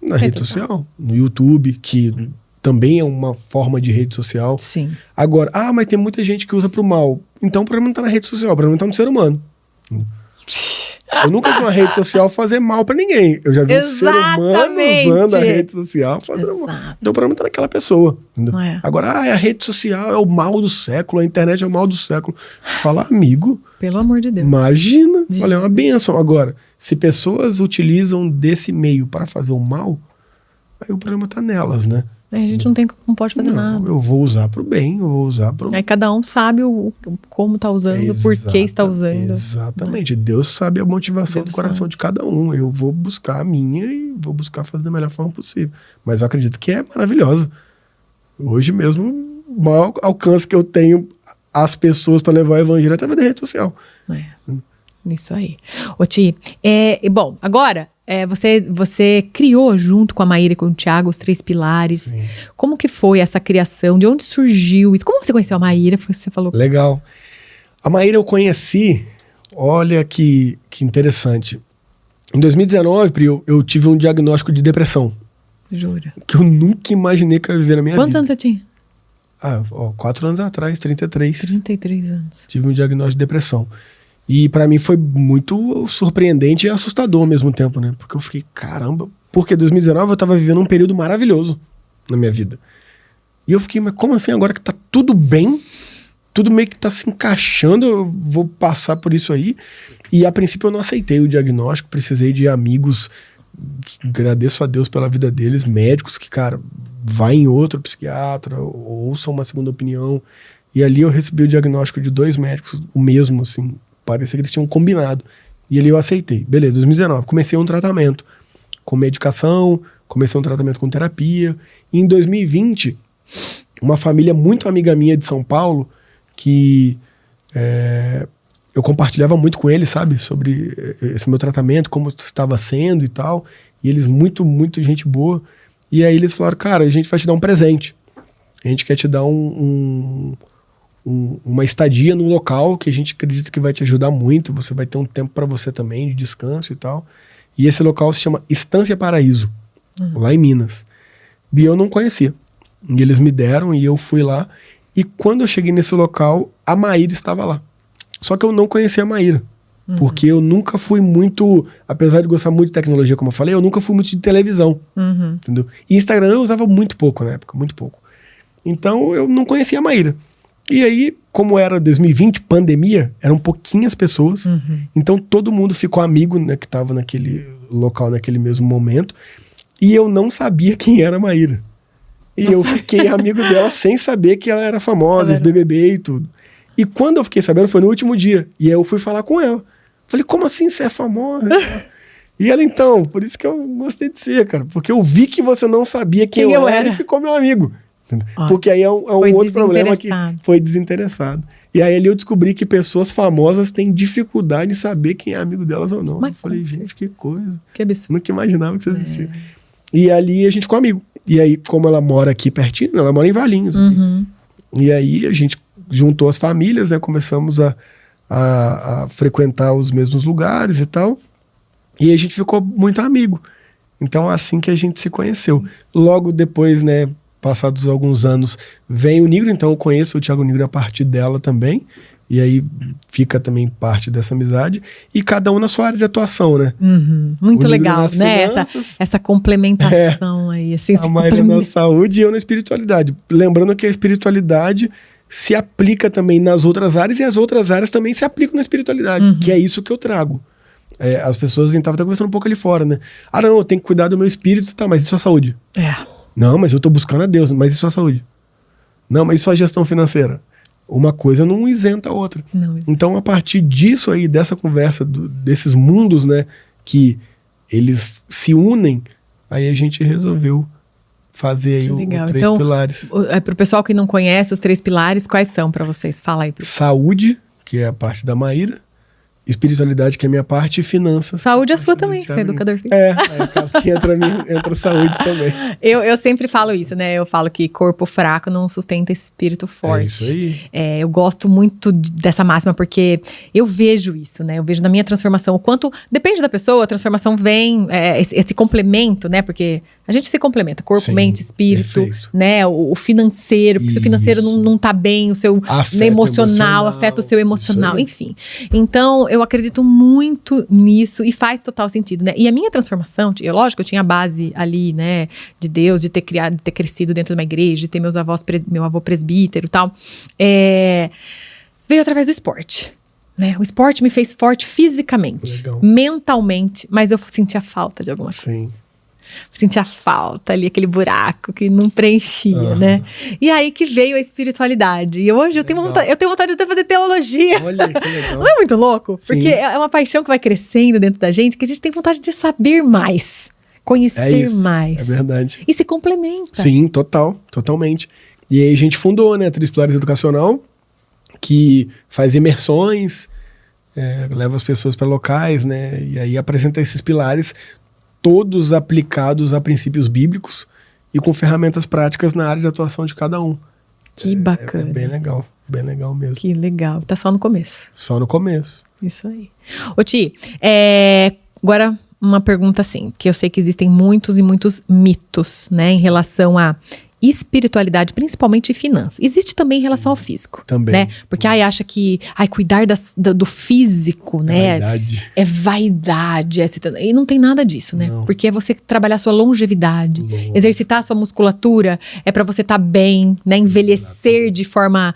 Na rede social, no YouTube, que também é uma forma de rede social. Sim. Agora, mas tem muita gente que usa pro mal. Então o problema não tá na rede social, o problema tá no ser humano. Eu nunca vi uma rede social fazer mal pra ninguém. Eu já vi um ser humano usando a rede social fazendo mal. Então o problema tá naquela pessoa. Agora, a rede social é o mal do século, a internet é o mal do século. Fala, amigo. Pelo amor de Deus. Imagina. Olha, é uma bênção. Agora, se pessoas utilizam desse meio para fazer o mal, aí o problema tá nelas, né? A gente não pode fazer nada. Eu vou usar pro bem, eu vou usar pro... Aí cada um sabe como tá usando, por que está usando. Exatamente. Deus sabe a motivação do coração de cada um. Eu vou buscar a minha e vou buscar fazer da melhor forma possível. Mas eu acredito que é maravilhosa. Hoje mesmo, o maior alcance que eu tenho às pessoas para levar o evangelho é através da rede social. Isso aí. Ô Ti, bom, agora... Você criou junto com a Maíra e com o Thiago os 3 pilares. Sim. Como que foi essa criação? De onde surgiu isso? Como você conheceu a Maíra? Você falou. Legal. A Maíra eu conheci, olha que interessante. Em 2019, eu tive um diagnóstico de depressão. Jura? Que eu nunca imaginei que eu ia viver na minha vida. Quantos anos você tinha? 4 anos atrás, 33. 33 anos. Tive um diagnóstico de depressão. E pra mim foi muito surpreendente e assustador ao mesmo tempo, né? Porque eu fiquei, caramba... Porque em 2019 eu tava vivendo um período maravilhoso na minha vida. E eu fiquei, mas como assim agora que tá tudo bem? Tudo meio que tá se encaixando, eu vou passar por isso aí. E a princípio eu não aceitei o diagnóstico, precisei de amigos, que agradeço a Deus pela vida deles, médicos que, cara, vai em outro psiquiatra, ouça uma segunda opinião. E ali eu recebi o diagnóstico de 2 médicos, o mesmo, assim, parecia que eles tinham combinado. E ali eu aceitei. Beleza, 2019, comecei um tratamento com medicação, comecei um tratamento com terapia. E em 2020, uma família muito amiga minha de São Paulo, que eu compartilhava muito com eles, sabe, sobre esse meu tratamento, como estava sendo e tal. E eles, muito gente boa. E aí eles falaram, cara, a gente vai te dar um presente. A gente quer te dar uma estadia num local que a gente acredita que vai te ajudar muito. Você vai ter um tempo para você também, de descanso e tal. E esse local se chama Estância Paraíso, lá em Minas. E eu não conhecia. E eles me deram e eu fui lá. E quando eu cheguei nesse local, a Maíra estava lá. Só que eu não conhecia a Maíra. Porque eu nunca fui muito, apesar de gostar muito de tecnologia, como eu falei, eu nunca fui muito de televisão. Entendeu? E Instagram eu usava muito pouco na época, muito pouco. Então eu não conhecia a Maíra. E aí, como era 2020, pandemia, eram pouquinhas pessoas. Então todo mundo ficou amigo, né, que estava naquele local, naquele mesmo momento. E eu não sabia quem era a Maíra. E eu fiquei amigo dela sem saber que ela era famosa, ex-BBB e tudo. E quando eu fiquei sabendo, foi no último dia. E aí eu fui falar com ela. Falei, como assim você é famosa? E ela, então, por isso que eu gostei de ser, cara. Porque eu vi que você não sabia quem eu era e ficou meu amigo. Porque aí é um outro problema que foi desinteressado. E aí ali eu descobri que pessoas famosas têm dificuldade em saber quem é amigo delas ou não. Mas eu falei, gente, que coisa. Que absurdo. Nunca imaginava que isso existia. E ali a gente ficou amigo. E aí, como ela mora aqui pertinho, ela mora em Valinhos. E aí a gente juntou as famílias, né? Começamos a frequentar os mesmos lugares e tal. E a gente ficou muito amigo. Então, assim que a gente se conheceu. Logo depois, né? Passados alguns anos, vem o Nigro. Então, eu conheço o Thiago Nigro a partir dela também. E aí fica também parte dessa amizade. E cada um na sua área de atuação, né? Muito legal, né? Essa complementação aí. Assim, a Maíra na saúde e eu na espiritualidade. Lembrando que a espiritualidade se aplica também nas outras áreas e as outras áreas também se aplicam na espiritualidade, que é isso que eu trago. As pessoas estavam até conversando um pouco ali fora, né? Ah, não, eu tenho que cuidar do meu espírito, tá, mas isso é a saúde. Não, mas eu tô buscando a Deus, mas isso é a saúde. Não, mas isso é a gestão financeira. Uma coisa não isenta a outra. Então, a partir disso aí, dessa conversa, desses mundos, né, que eles se unem, aí a gente resolveu fazer aí os 3 pilares. Para o pessoal que não conhece os 3 pilares, quais são para vocês? Fala aí. Saúde, que é a parte da Maíra. Espiritualidade, que é a minha parte, e finanças. Saúde é a sua também, você é educador físico. Que entra saúde também. Eu sempre falo isso, né? Eu falo que corpo fraco não sustenta espírito forte. É isso aí. Eu gosto muito dessa máxima, porque eu vejo isso, né? Eu vejo na minha transformação o quanto... Depende da pessoa, a transformação vem, esse complemento, né? Porque a gente se complementa, corpo, mente, espírito, né? O financeiro, porque se o financeiro não tá bem, o seu emocional afeta o seu emocional, enfim. Então, eu acredito muito nisso e faz total sentido, né? E a minha transformação, lógico, eu tinha a base ali, né? De Deus, de ter crescido dentro de uma igreja, de ter meu avô presbítero e tal. Veio através do esporte. Né? O esporte me fez forte fisicamente, mentalmente, mas eu sentia falta de alguma coisa. Eu sentia falta ali, aquele buraco que não preenchia, né? E aí que veio a espiritualidade. E hoje eu tenho vontade de fazer teologia. Olha, que legal. Não é muito louco? Porque é uma paixão que vai crescendo dentro da gente, que a gente tem vontade de saber mais, conhecer mais. É verdade. E se complementa. Sim, totalmente. E aí a gente fundou, né, a 3 Pilares Educacional, que faz imersões, leva as pessoas para locais, né? E aí apresenta esses pilares todos aplicados a princípios bíblicos e com ferramentas práticas na área de atuação de cada um. Que bacana. É bem legal mesmo. Que legal. Tá só no começo. Só no começo. Isso aí. Ô Ti, agora uma pergunta assim, que eu sei que existem muitos e muitos mitos, né, em relação a espiritualidade, principalmente finanças. Existe também em relação ao físico. Também. Né? Porque acha que cuidar do físico, né? É vaidade. E não tem nada disso, né? Não. Porque é você trabalhar sua longevidade, exercitar a sua musculatura, é para você estar bem, né? Envelhecer de forma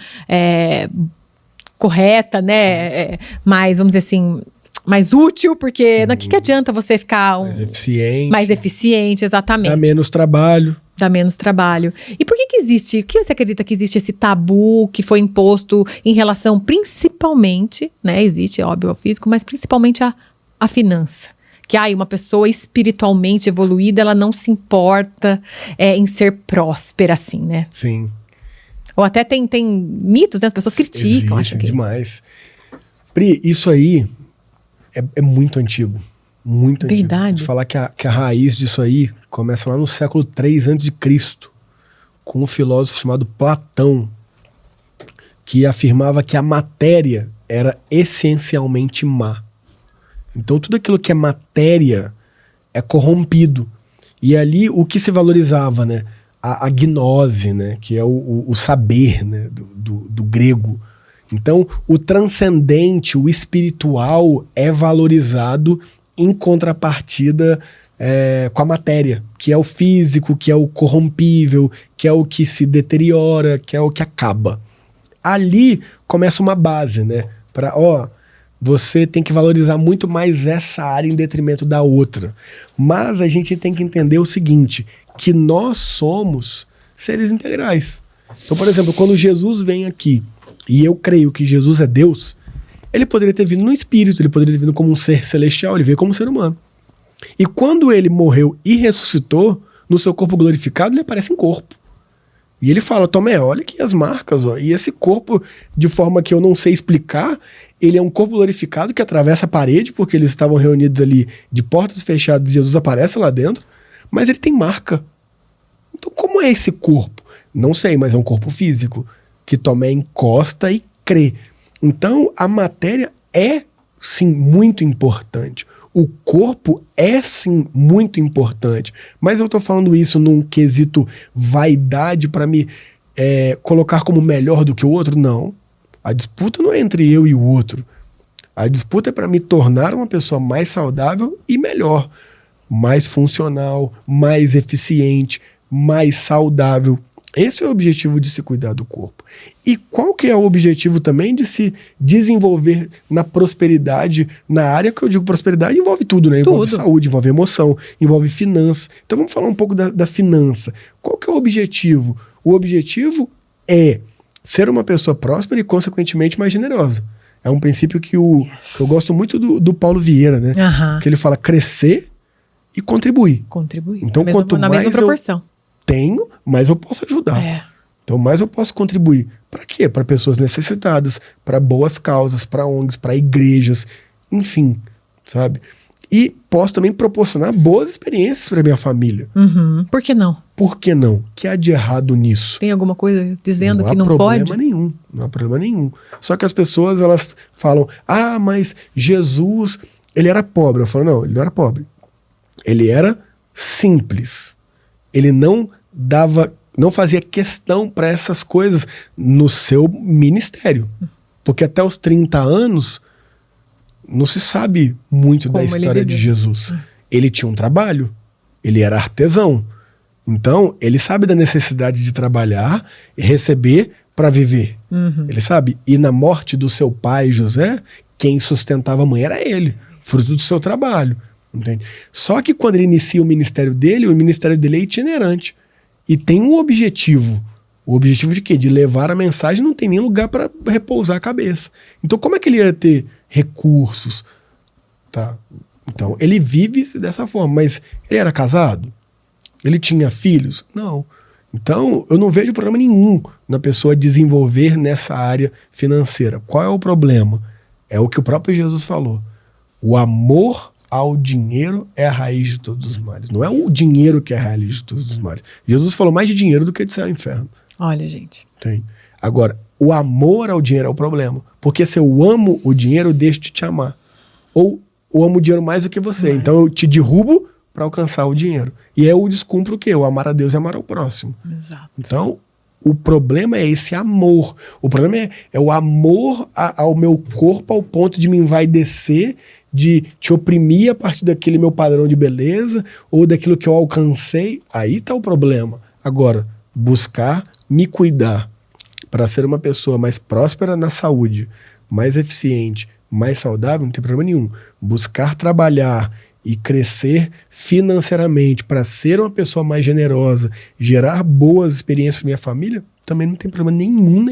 correta, né? Mais, vamos dizer assim, mais útil, porque o que adianta você ficar mais eficiente, exatamente. Dá menos trabalho. Dá menos trabalho. E por que existe, o que você acredita que existe esse tabu que foi imposto em relação principalmente, né, existe, óbvio, ao físico, mas principalmente a finança? Que uma pessoa espiritualmente evoluída, ela não se importa em ser próspera assim, né? Sim. Ou até tem mitos, né? As pessoas criticam. Existe demais. Pri, isso aí é muito antigo. Muito antigo. Verdade. De falar que a raiz disso aí começa lá no século III a.C., com um filósofo chamado Platão, que afirmava que a matéria era essencialmente má. Então tudo aquilo que é matéria é corrompido. E ali o que se valorizava, né? A gnose, né? Que é o saber, né? do grego. Então o transcendente, o espiritual é valorizado em contrapartida com a matéria, que é o físico, que é o corrompível, que é o que se deteriora, que é o que acaba. Ali começa uma base, né? Você tem que valorizar muito mais essa área em detrimento da outra. Mas a gente tem que entender o seguinte, que nós somos seres integrais. Então, por exemplo, quando Jesus vem aqui, e eu creio que Jesus é Deus, ele poderia ter vindo no espírito, ele poderia ter vindo como um ser celestial, ele veio como um ser humano. E quando ele morreu e ressuscitou, no seu corpo glorificado, ele aparece em corpo. E ele fala, Tomé, olha aqui as marcas, ó. E esse corpo, de forma que eu não sei explicar, ele é um corpo glorificado que atravessa a parede, porque eles estavam reunidos ali de portas fechadas e Jesus aparece lá dentro, mas ele tem marca. Então como é esse corpo? Não sei, mas é um corpo físico, que Tomé encosta e crê. Então a matéria é, sim, muito importante. O corpo é, sim, muito importante. Mas eu tô falando isso num quesito vaidade para me colocar como melhor do que o outro? Não. A disputa não é entre eu e o outro. A disputa é para me tornar uma pessoa mais saudável e melhor. Mais funcional, mais eficiente, mais saudável. Esse é o objetivo de se cuidar do corpo. E qual que é o objetivo também de se desenvolver na prosperidade, na área que eu digo prosperidade envolve tudo, né? Envolve saúde, envolve emoção, envolve finanças. Então vamos falar um pouco da finança. Qual que é o objetivo? O objetivo é ser uma pessoa próspera e consequentemente mais generosa. É um princípio que eu gosto muito do Paulo Vieira, né? Que ele fala crescer e contribuir. Então quanto na mais mesma proporção. Tenho, mais eu posso ajudar. Então, mais eu posso contribuir. Para quê? Para pessoas necessitadas, para boas causas, para ONGs, para igrejas, enfim, sabe? E posso também proporcionar boas experiências para minha família. Por que não? Por que não? O que há de errado nisso? Tem alguma coisa dizendo que não pode? Não há problema nenhum. Só que as pessoas, elas falam, mas Jesus, ele era pobre. Eu falo, não, ele não era pobre. Ele era simples. Ele não fazia questão para essas coisas no seu ministério. Porque até os 30 anos não se sabe muito da história de Jesus. Ele tinha um trabalho, ele era artesão. Então, ele sabe da necessidade de trabalhar e receber para viver. Ele sabe. E na morte do seu pai, José, quem sustentava a mãe era ele, fruto do seu trabalho. Entende? Só que quando ele inicia o ministério dele é itinerante. E tem um objetivo. O objetivo de quê? De levar a mensagem, não tem nem lugar para repousar a cabeça. Então como é que ele ia ter recursos? Tá? Então ele vive dessa forma. Mas ele era casado? Ele tinha filhos? Não. Então eu não vejo problema nenhum na pessoa desenvolver nessa área financeira. Qual é o problema? É o que o próprio Jesus falou. O amor ao dinheiro é a raiz de todos os males. Não é o dinheiro que é a raiz de todos os males. Jesus falou mais de dinheiro do que de céu e inferno. Olha, gente. Tem. Agora, o amor ao dinheiro é o problema. Porque se eu amo o dinheiro, eu deixo de te amar. Ou eu amo o dinheiro mais do que você. Então eu te derrubo para alcançar o dinheiro. E eu descumpro o quê? O amar a Deus e amar ao próximo. Exato. Então, o problema é esse amor. O problema é o amor ao meu corpo ao ponto de me envaidecer, de te oprimir a partir daquele meu padrão de beleza ou daquilo que eu alcancei. Aí está o problema. Agora, buscar me cuidar para ser uma pessoa mais próspera na saúde, mais eficiente, mais saudável, não tem problema nenhum. Buscar trabalhar e crescer financeiramente para ser uma pessoa mais generosa, gerar boas experiências para minha família, também não tem problema nenhum.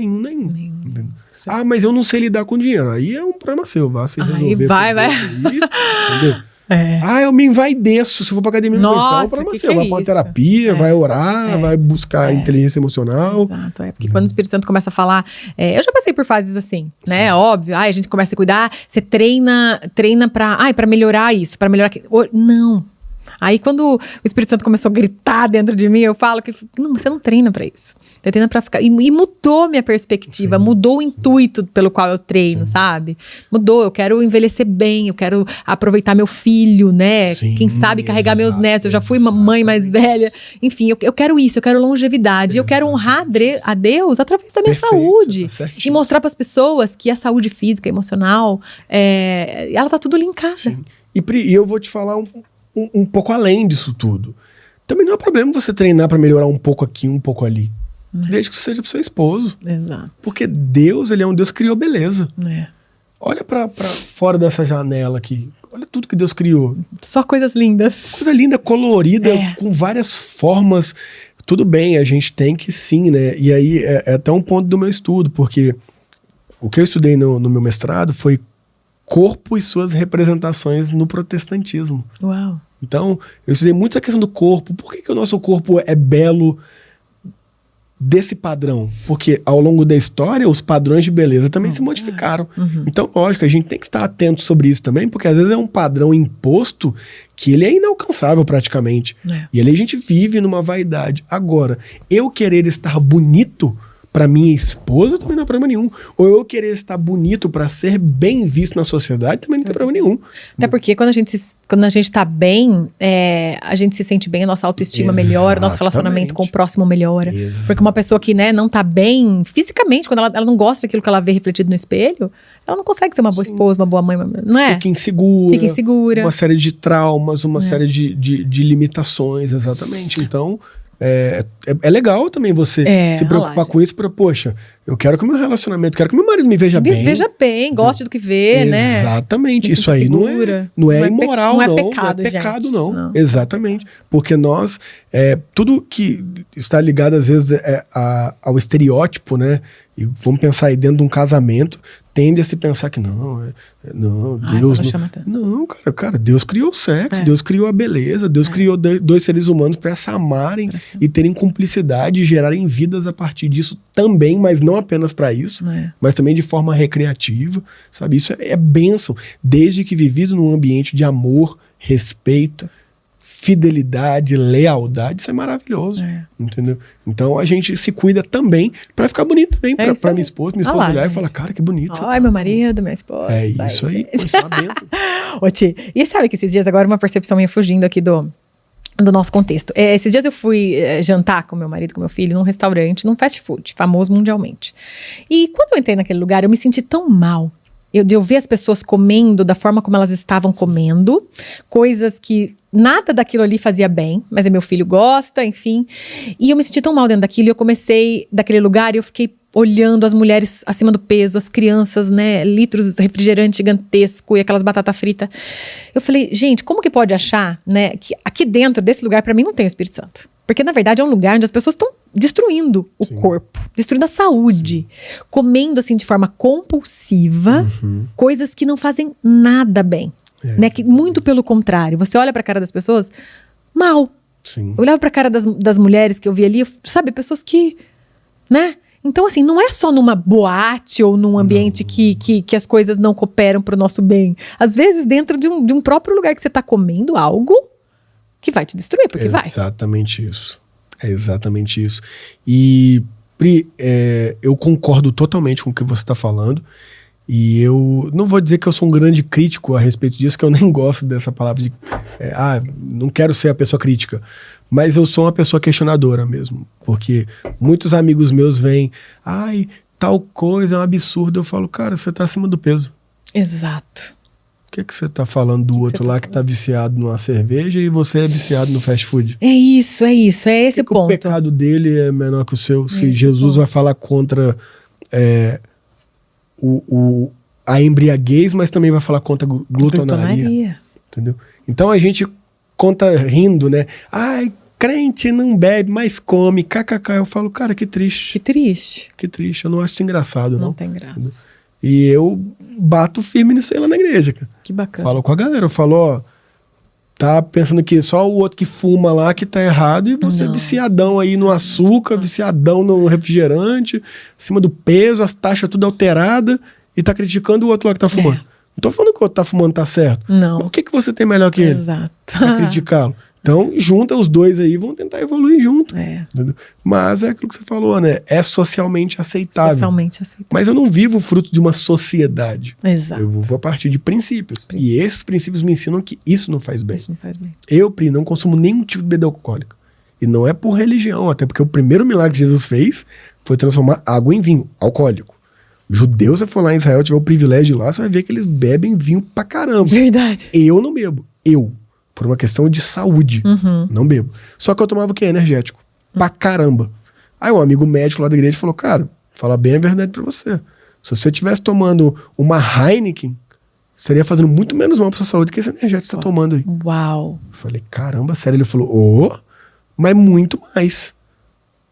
Ah, mas eu não sei lidar com dinheiro. Aí é um problema seu, vá se resolver. Vai. Entendeu? Eu me envaideço. Se eu for pra academia, então é um problema seu. Vai pra uma terapia, vai orar, vai buscar inteligência emocional. Exato, porque quando o Espírito Santo começa a falar... eu já passei por fases assim, né? Óbvio. A gente começa a cuidar, você treina pra melhorar isso, pra melhorar aquilo. Não. Aí quando o Espírito Santo começou a gritar dentro de mim, eu falo que não, você não treina pra isso. Você treina pra ficar... E mudou minha perspectiva, mudou o intuito pelo qual eu treino, sabe? Mudou, eu quero envelhecer bem, eu quero aproveitar meu filho, né? Quem sabe carregar meus netos, eu já fui uma mãe mais velha. Enfim, eu quero isso, eu quero longevidade, eu quero honrar a Deus através da minha saúde. E mostrar pras pessoas que a saúde física, emocional, ela tá tudo linkada. Sim. E eu vou te falar um pouco além disso tudo. Também não é problema você treinar pra melhorar um pouco aqui, um pouco ali. Desde que isso seja pro seu esposo. Exato. Porque Deus, ele é um Deus que criou beleza. Olha pra fora dessa janela aqui. Olha tudo que Deus criou. Só coisas lindas. Coisa linda, colorida, com várias formas. Tudo bem, a gente tem que sim, né? E aí é até um ponto do meu estudo, porque o que eu estudei no meu mestrado foi corpo e suas representações no protestantismo. Uau. Então, eu estudei muito essa questão do corpo. Por que o nosso corpo é belo desse padrão? Porque ao longo da história, os padrões de beleza também se modificaram. Então, lógico, a gente tem que estar atento sobre isso também, porque às vezes é um padrão imposto que ele é inalcançável praticamente. E ali a gente vive numa vaidade. Agora, eu querer estar bonito para minha esposa também não é problema nenhum. Ou eu querer estar bonito para ser bem visto na sociedade também não tem problema nenhum. Até porque quando a gente tá bem, a gente se sente bem, a nossa autoestima melhora, o nosso relacionamento com o próximo melhora. Porque uma pessoa que não tá bem fisicamente, quando ela não gosta daquilo que ela vê refletido no espelho, ela não consegue ser uma boa esposa, uma boa mãe, não é? Fica insegura. Uma série de traumas, uma série de limitações, exatamente. Então... É legal também você se preocupar com isso para, poxa, eu quero que o meu relacionamento, quero que meu marido me veja bem. Veja bem, goste do que vê, né? Exatamente. Isso aí não é imoral, não. Não é pecado, não. Exatamente. Porque nós, tudo que está ligado às vezes ao estereótipo, né? E vamos pensar aí dentro de um casamento, tende a se pensar que Deus não, cara, Deus criou o sexo, Deus criou a beleza, Deus criou dois seres humanos para se amarem e terem cumplicidade e gerarem vidas a partir disso também, mas não apenas para isso, mas também de forma recreativa, sabe? Isso é bênção, desde que vivido num ambiente de amor, respeito, fidelidade, lealdade, isso é maravilhoso, entendeu? Então a gente se cuida também pra ficar bonito também, pra minha esposa olhar e falar, cara, que bonito. Ai, meu marido, minha esposa. É isso aí, isso é uma benção. Ô, Ti, e sabe que esses dias, agora uma percepção minha fugindo aqui do nosso contexto. Esses dias eu fui jantar com meu marido, com meu filho, num restaurante, num fast food, famoso mundialmente. E quando eu entrei naquele lugar, eu me senti tão mal. Eu ver as pessoas comendo da forma como elas estavam comendo, coisas que nada daquilo ali fazia bem, mas meu filho gosta, enfim. E eu me senti tão mal dentro daquilo, e eu comecei daquele lugar e eu fiquei olhando as mulheres acima do peso, as crianças, né, litros de refrigerante gigantesco e aquelas batatas fritas. Eu falei, gente, como que pode achar, né, que aqui dentro desse lugar, pra mim, não tem o Espírito Santo? Porque, na verdade, é um lugar onde as pessoas estão destruindo o corpo, destruindo a saúde, comendo, assim, de forma compulsiva, coisas que não fazem nada bem. Né? Que, muito pelo contrário, você olha pra cara das pessoas mal. Eu olhava pra cara das mulheres que eu vi ali, sabe, pessoas que, né? Então, assim, não é só numa boate ou num ambiente que as coisas não cooperam pro nosso bem. Às vezes, dentro de um próprio lugar que você tá comendo algo que vai te destruir, porque vai. Exatamente isso. É exatamente isso. E, Pri, eu concordo totalmente com o que você está falando. E eu não vou dizer que eu sou um grande crítico a respeito disso, que eu nem gosto dessa palavra de... não quero ser a pessoa crítica. Mas eu sou uma pessoa questionadora mesmo. Porque muitos amigos meus vêm... tal coisa é um absurdo. Eu falo, cara, você tá acima do peso. Exato. O que você tá falando do outro lá que tá viciado numa cerveja e você é viciado no fast food? É esse ponto. O pecado dele é menor que o seu. Se Jesus vai falar contra a embriaguez, mas também vai falar contra a glutonaria. entendeu? Então a gente conta rindo, né? Ai, crente não bebe, mas come, kkk. Eu falo, cara, que triste. Que triste. Que triste, eu não acho isso engraçado, não. Não tem graça. Entendeu? E eu bato firme nisso aí lá na igreja, cara. Que bacana. Falo com a galera, eu falo, ó, tá pensando que só o outro que fuma lá que tá errado e você é viciadão aí no açúcar, viciadão no refrigerante, acima do peso, as taxas tudo alteradas e tá criticando o outro lá que tá fumando. Não tô falando que o outro tá fumando tá certo. Não. Mas o que você tem melhor que ele? Exato. Pra criticá-lo. Então, junta os dois aí, vão tentar evoluir junto. Entendeu? Mas é aquilo que você falou, né? É socialmente aceitável. Socialmente aceitável. Mas eu não vivo fruto de uma sociedade. Exato. Eu vou a partir de princípios. E esses princípios me ensinam que isso não faz bem. Isso não faz bem. Eu, Pri, não consumo nenhum tipo de bebida alcoólica. E não é por religião, até porque o primeiro milagre que Jesus fez foi transformar água em vinho, alcoólico. Judeu, se você for lá em Israel, tiver o privilégio de ir lá, você vai ver que eles bebem vinho pra caramba. Verdade. Eu não bebo. Por uma questão de saúde, não bebo. Só que eu tomava o quê? Energético. Pra caramba. Aí um amigo médico lá da igreja falou, cara, fala bem a verdade pra você. Se você estivesse tomando uma Heineken, estaria fazendo muito menos mal pra sua saúde que esse energético que você tá tomando aí. Uau. Eu falei, caramba, sério? Ele falou, mas muito mais.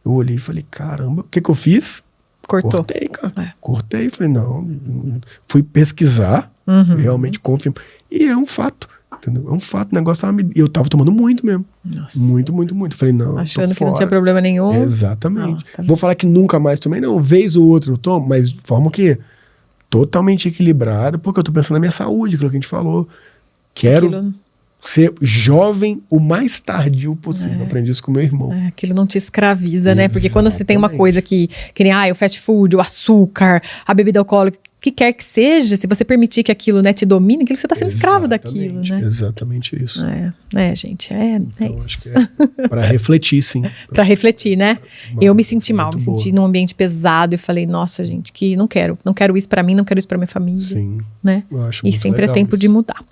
Eu olhei e falei, caramba, o que eu fiz? Cortou. Cortei, cara. Cortei. Falei, não. Fui pesquisar, realmente confirmo. E é um fato. Entendeu? É um fato, o negócio tava eu tava tomando muito mesmo. Nossa. Muito. Falei, não. Achando que não tinha problema nenhum. Exatamente. Não, tá. Vou falar que nunca mais tomei, não. Vez ou outra eu tomo, mas de forma que totalmente equilibrada, porque eu tô pensando na minha saúde, aquilo que a gente falou. Quero ser jovem o mais tardio possível. Aprendi isso com meu irmão. Aquilo não te escraviza, né? Porque quando você tem uma coisa que nem o fast food, o açúcar, a bebida alcoólica, que quer que seja, se você permitir que aquilo, né, te domine, aquilo você tá sendo escravo daquilo, né? Exatamente isso. Gente, então, isso. Acho que é pra refletir, sim. Pra refletir, né? Eu me senti mal, me boa. senti num ambiente pesado e falei, nossa, gente, que não quero isso pra mim, não quero isso pra minha família. Sim. Né? Eu acho e muito sempre legal é tempo isso. de mudar.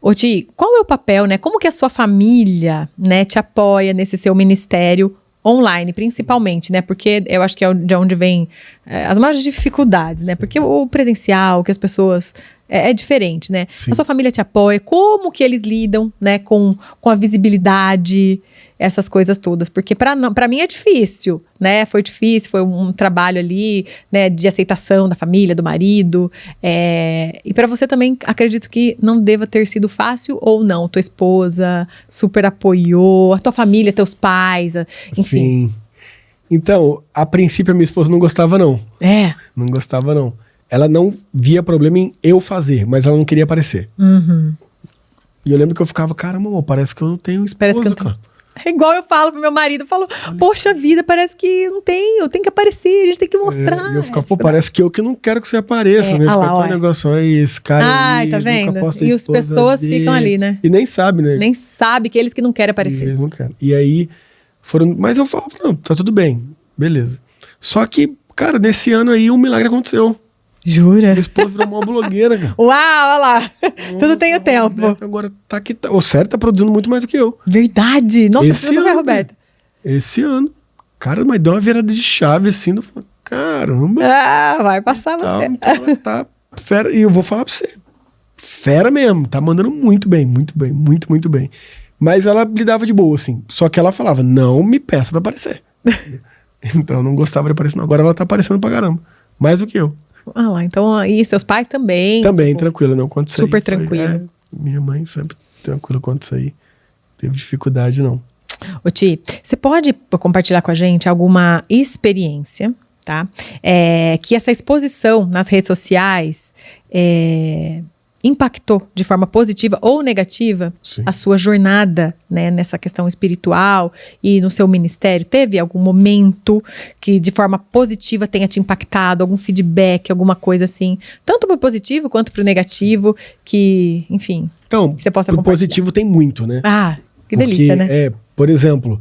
Ô Ti, qual é o papel, né? Como que a sua família, né, te apoia nesse seu ministério online, principalmente, né? Porque eu acho que é de onde vem as maiores dificuldades, né? Porque o presencial, que as pessoas... É diferente, né? Sim. A sua família te apoia, como que eles lidam, né? Com a visibilidade, essas coisas todas. Porque pra mim é difícil, né? Foi difícil, foi um trabalho ali, né? De aceitação da família, do marido. E pra você também, acredito que não deva ter sido fácil ou não. Tua esposa super apoiou, a tua família, teus pais, enfim. Sim. Então, a princípio a minha esposa não gostava, não. Não gostava, não. Ela não via problema em eu fazer, mas ela não queria aparecer. E eu lembro que eu ficava, caramba, amor, parece que eu não tenho esposa, parece que eu não tenho esposa. É igual eu falo pro meu marido, eu falo, poxa vida, parece que eu tenho que aparecer, a gente tem que mostrar. E eu ficava, parece que eu que não quero que você apareça, né? Fica tão negócio aí, esse cara aí, tá vendo? nunca posta E as pessoas dele. ficam ali, né? E nem sabe, né? Nem sabe que eles que não querem aparecer. Eles não querem. E aí, mas eu falo, não, tá tudo bem, beleza. Só que, cara, nesse ano aí um milagre aconteceu. Jura? Minha esposa virou uma blogueira, cara. Uau, olha lá. Tudo tem o tempo. Roberta agora tá aqui. O Sérgio tá produzindo muito mais do que eu. Verdade. Nossa, esse ano, vai, Roberta. Esse ano. Cara, mas deu uma virada de chave assim. Eu falei, caramba. Vai passar você. Então ela tá fera. E eu vou falar pra você. Fera mesmo. Tá mandando muito bem. Muito bem. Mas ela lidava de boa, assim. Só que ela falava, não me peça pra aparecer. Então eu não gostava de aparecer. Não. Agora ela tá aparecendo pra caramba. Mais do que eu. Lá, então, e seus pais também? Também, tipo, tranquilo, não quanto isso aí. Super tranquilo. Minha mãe sempre tranquila quanto isso aí. Teve dificuldade, não. Ô Ti, você pode compartilhar com a gente alguma experiência, tá? Que essa exposição nas redes sociais impactou de forma positiva ou negativa a sua jornada, né, nessa questão espiritual e no seu ministério? Teve algum momento que de forma positiva tenha te impactado, algum feedback, alguma coisa assim, tanto pro positivo quanto pro negativo, que, enfim, então, que você possa pro positivo tem muito, né? Que delícia, né? Por exemplo,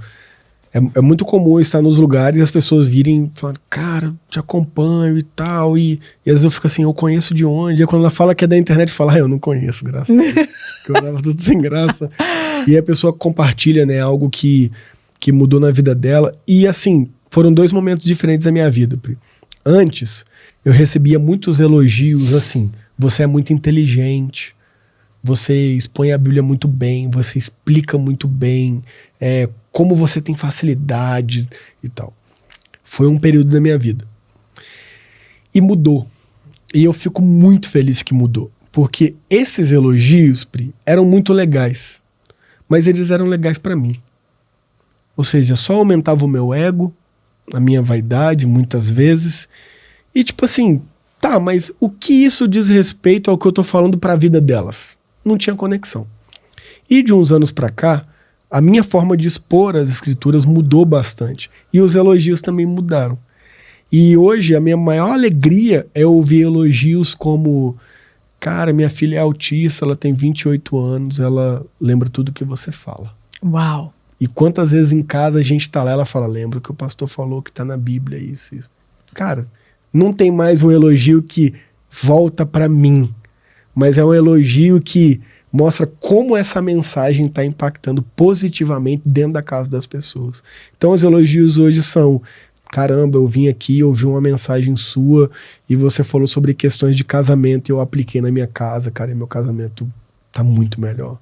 é muito comum estar nos lugares e as pessoas virem falando, cara, te acompanho e tal. E às vezes eu fico assim, eu conheço de onde? E aí quando ela fala que é da internet, fala, eu não conheço, graças a Deus. Porque eu tava tudo sem graça. E a pessoa compartilha, né, algo que mudou na vida dela. E assim, foram 2 momentos diferentes da minha vida, Pri. Antes, eu recebia muitos elogios assim, você é muito inteligente, você expõe a Bíblia muito bem, você explica muito bem, como você tem facilidade e tal. Foi um período da minha vida. E mudou. E eu fico muito feliz que mudou. Porque esses elogios, Pri, eram muito legais. Mas eles eram legais pra mim. Ou seja, só aumentava o meu ego, a minha vaidade, muitas vezes. E tipo assim, tá, mas o que isso diz respeito ao que eu tô falando pra vida delas? Não tinha conexão. E de uns anos pra cá, a minha forma de expor as escrituras mudou bastante. E os elogios também mudaram. E hoje a minha maior alegria é ouvir elogios como: cara, minha filha é autista, ela tem 28 anos, ela lembra tudo que você fala. Uau! E quantas vezes em casa a gente tá lá, ela fala: lembra que o pastor falou que tá na Bíblia, isso. Cara, não tem mais um elogio que volta pra mim, mas é um elogio que mostra como essa mensagem está impactando positivamente dentro da casa das pessoas. Então os elogios hoje são: caramba, eu vim aqui, ouvi uma mensagem sua e você falou sobre questões de casamento e eu apliquei na minha casa, cara, e meu casamento tá muito melhor.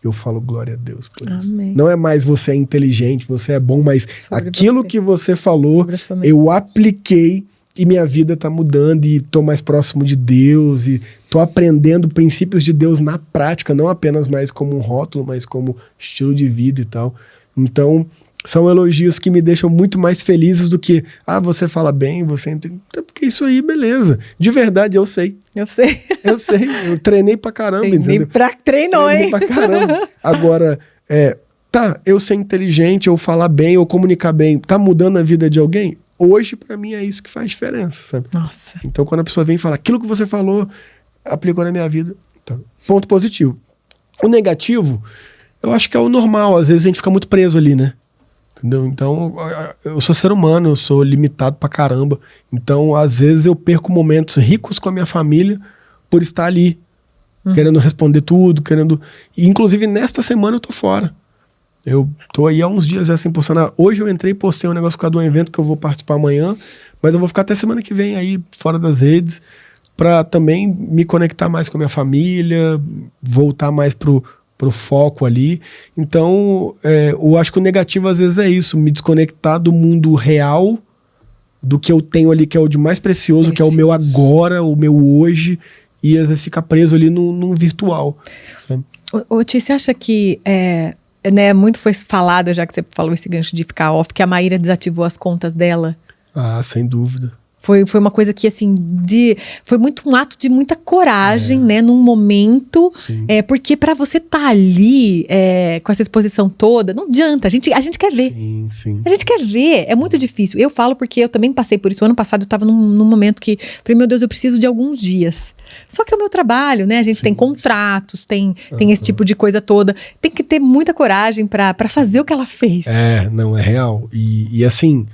Eu falo glória a Deus por isso. Amém. Não é mais você é inteligente, você é bom, mas sobre aquilo que você falou, eu apliquei e minha vida tá mudando e tô mais próximo de Deus e tô aprendendo princípios de Deus na prática, não apenas mais como um rótulo, mas como estilo de vida e tal. Então, são elogios que me deixam muito mais felizes do que: você fala bem, você entende. Porque isso aí, beleza. De verdade, eu sei. Eu sei. Eu sei. Eu treinei pra caramba, entendeu? Treinou, treinei hein? Pra caramba. Agora, eu ser inteligente, eu falar bem, eu comunicar bem, tá mudando a vida de alguém? Hoje, pra mim, é isso que faz diferença, sabe? Nossa. Então, quando a pessoa vem e fala: aquilo que você falou, aplicou na minha vida. Então, ponto positivo. O negativo, eu acho que é o normal. Às vezes a gente fica muito preso ali, né? Entendeu? Então, eu sou ser humano, eu sou limitado pra caramba. Então, às vezes eu perco momentos ricos com a minha família por estar ali, querendo responder tudo, querendo... E, inclusive, nesta semana eu tô fora. Eu tô aí há uns dias já sem postar nada. Hoje eu entrei e postei um negócio por causa de um evento que eu vou participar amanhã, mas eu vou ficar até semana que vem aí, fora das redes, pra também me conectar mais com a minha família, voltar mais pro foco ali. Então, eu acho que o negativo às vezes é isso, me desconectar do mundo real, do que eu tenho ali, que é o de mais precioso, que é o meu agora, o meu hoje, e às vezes ficar preso ali num virtual. Sabe? Ô, Ti, você acha que muito foi falado, já que você falou esse gancho de ficar off, que a Maíra desativou as contas dela? Sem dúvida. Foi uma coisa que, assim, foi muito um ato de muita coragem, né? Num momento. Sim. Porque pra você estar ali com essa exposição toda, não adianta. A gente quer ver. Sim, sim. A gente quer ver. É muito difícil. Eu falo porque eu também passei por isso. O ano passado eu tava num momento que, falei, meu Deus, eu preciso de alguns dias. Só que é o meu trabalho, né? A gente tem contratos, tem esse tipo de coisa toda. Tem que ter muita coragem pra fazer o que ela fez. Não, é real. E assim...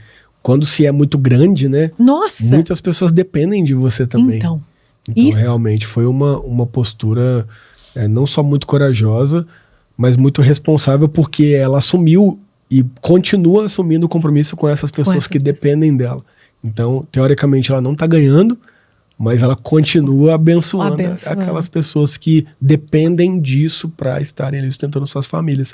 Quando se é muito grande, né? Nossa! Muitas pessoas dependem de você também. Então isso. Realmente foi uma postura não só muito corajosa, mas muito responsável, porque ela assumiu e continua assumindo o compromisso com essas pessoas que dependem dela. Então, teoricamente, ela não está ganhando, mas ela continua abençoando aquelas pessoas que dependem disso para estarem ali sustentando suas famílias.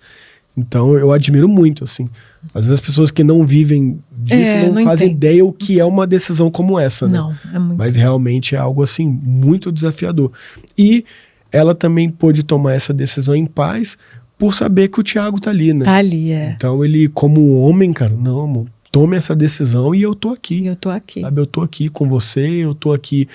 Então, eu admiro muito, assim. Às vezes as pessoas que não vivem disso não fazem ideia o que é uma decisão como essa, né? Não, é muito. Mas realmente é algo, assim, muito desafiador. E ela também pôde tomar essa decisão em paz por saber que o Thiago tá ali, né? Tá ali, Então, ele, como homem, cara, não, amor, tome essa decisão e eu tô aqui. Sabe, eu tô aqui com você, eu tô aqui.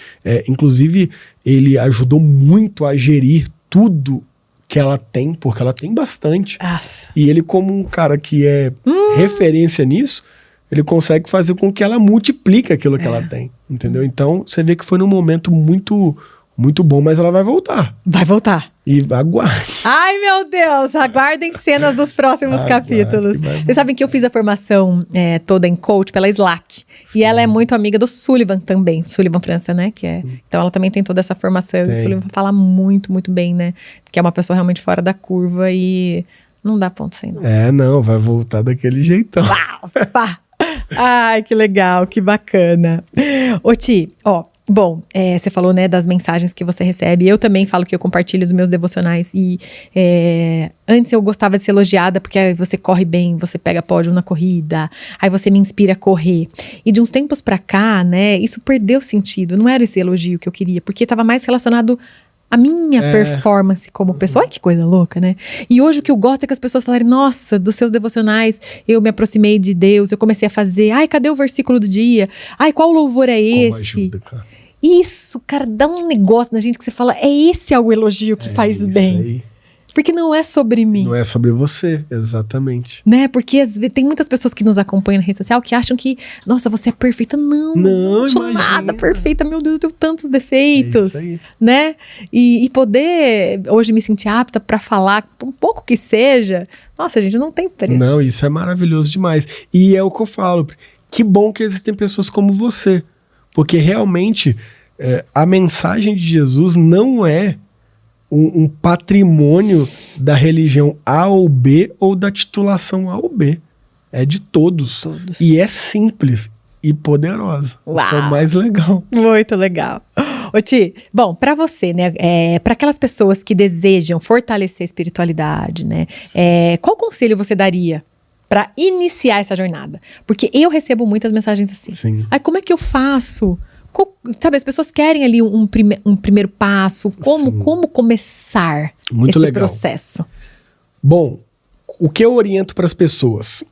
Inclusive, ele ajudou muito a gerir tudo que ela tem, porque ela tem bastante. Nossa. E ele, como um cara que é referência nisso, ele consegue fazer com que ela multiplique aquilo que ela tem, entendeu? Então, você vê que foi num momento muito, muito bom, mas ela vai voltar. Vai voltar. E aguarde. Ai, meu Deus! Aguardem cenas dos próximos capítulos. Vocês sabem que eu fiz a formação toda em coach pela Slack. Sim. E ela é muito amiga do Sullivan também. Sullivan França, né? Então ela também tem toda essa formação. O Sullivan fala muito, muito bem, né? Que é uma pessoa realmente fora da curva e não dá ponto sem não. Não, vai voltar daquele jeitão. Pá! Ai, que legal, que bacana. Ô Ti, Bom, você falou, né, das mensagens que você recebe. Eu também falo que eu compartilho os meus devocionais. E antes eu gostava de ser elogiada porque aí você corre bem, você pega pódio na corrida, aí você me inspira a correr. E de uns tempos pra cá, né, isso perdeu sentido. Não era esse elogio que eu queria, porque estava mais relacionado à minha performance como pessoa. Ai, que coisa louca, né? E hoje o que eu gosto é que as pessoas falarem, nossa, dos seus devocionais, eu me aproximei de Deus, eu comecei a fazer, ai, cadê o versículo do dia? Ai, qual louvor é esse? Como ajuda, cara. Isso, cara, dá um negócio na gente que você fala, esse é o elogio que faz bem. Aí. Porque não é sobre mim. Não é sobre você, exatamente. Né? Porque às vezes, tem muitas pessoas que nos acompanham na rede social que acham que, nossa, você é perfeita. Não sou nada perfeita. Meu Deus, eu tenho tantos defeitos. É isso aí. Né? E poder hoje me sentir apta pra falar, um pouco que seja, nossa, gente, não tem preço. Não, isso é maravilhoso demais. E é o que eu falo. Que bom que existem pessoas como você. Porque realmente a mensagem de Jesus não é um patrimônio da religião A ou B ou da titulação A ou B. É de todos. E é simples e poderosa. Uau. É o mais legal. Muito legal. Ô Ti, bom, pra você, né, pra aquelas pessoas que desejam fortalecer a espiritualidade, né, qual conselho você daria pra iniciar essa jornada? Porque eu recebo muitas mensagens assim. Sim. Aí, como é que eu faço? Sabe, as pessoas querem ali um primeiro passo. Como começar Muito esse legal. processo? Bom, o que eu oriento para as pessoas?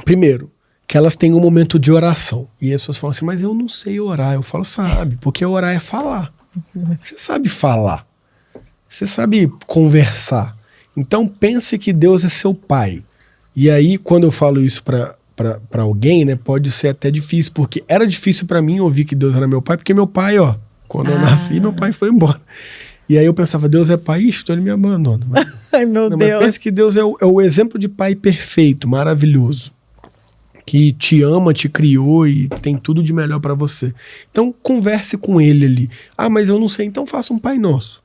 Primeiro, que elas tenham um momento de oração. E as pessoas falam assim, mas eu não sei orar. Eu falo, sabe, porque orar é falar. Você sabe falar. Você sabe conversar. Então pense que Deus é seu pai. E aí, quando eu falo isso para alguém, né, pode ser até difícil, porque era difícil para mim ouvir que Deus era meu pai, porque meu pai, ó, quando eu nasci, meu pai foi embora. E aí eu pensava, Deus é pai, então ele me abandona. Mas, ai, meu Deus. Mas pense que Deus é o exemplo de pai perfeito, maravilhoso, que te ama, te criou e tem tudo de melhor para você. Então converse com ele ali. Ah, mas eu não sei, então faça um Pai Nosso.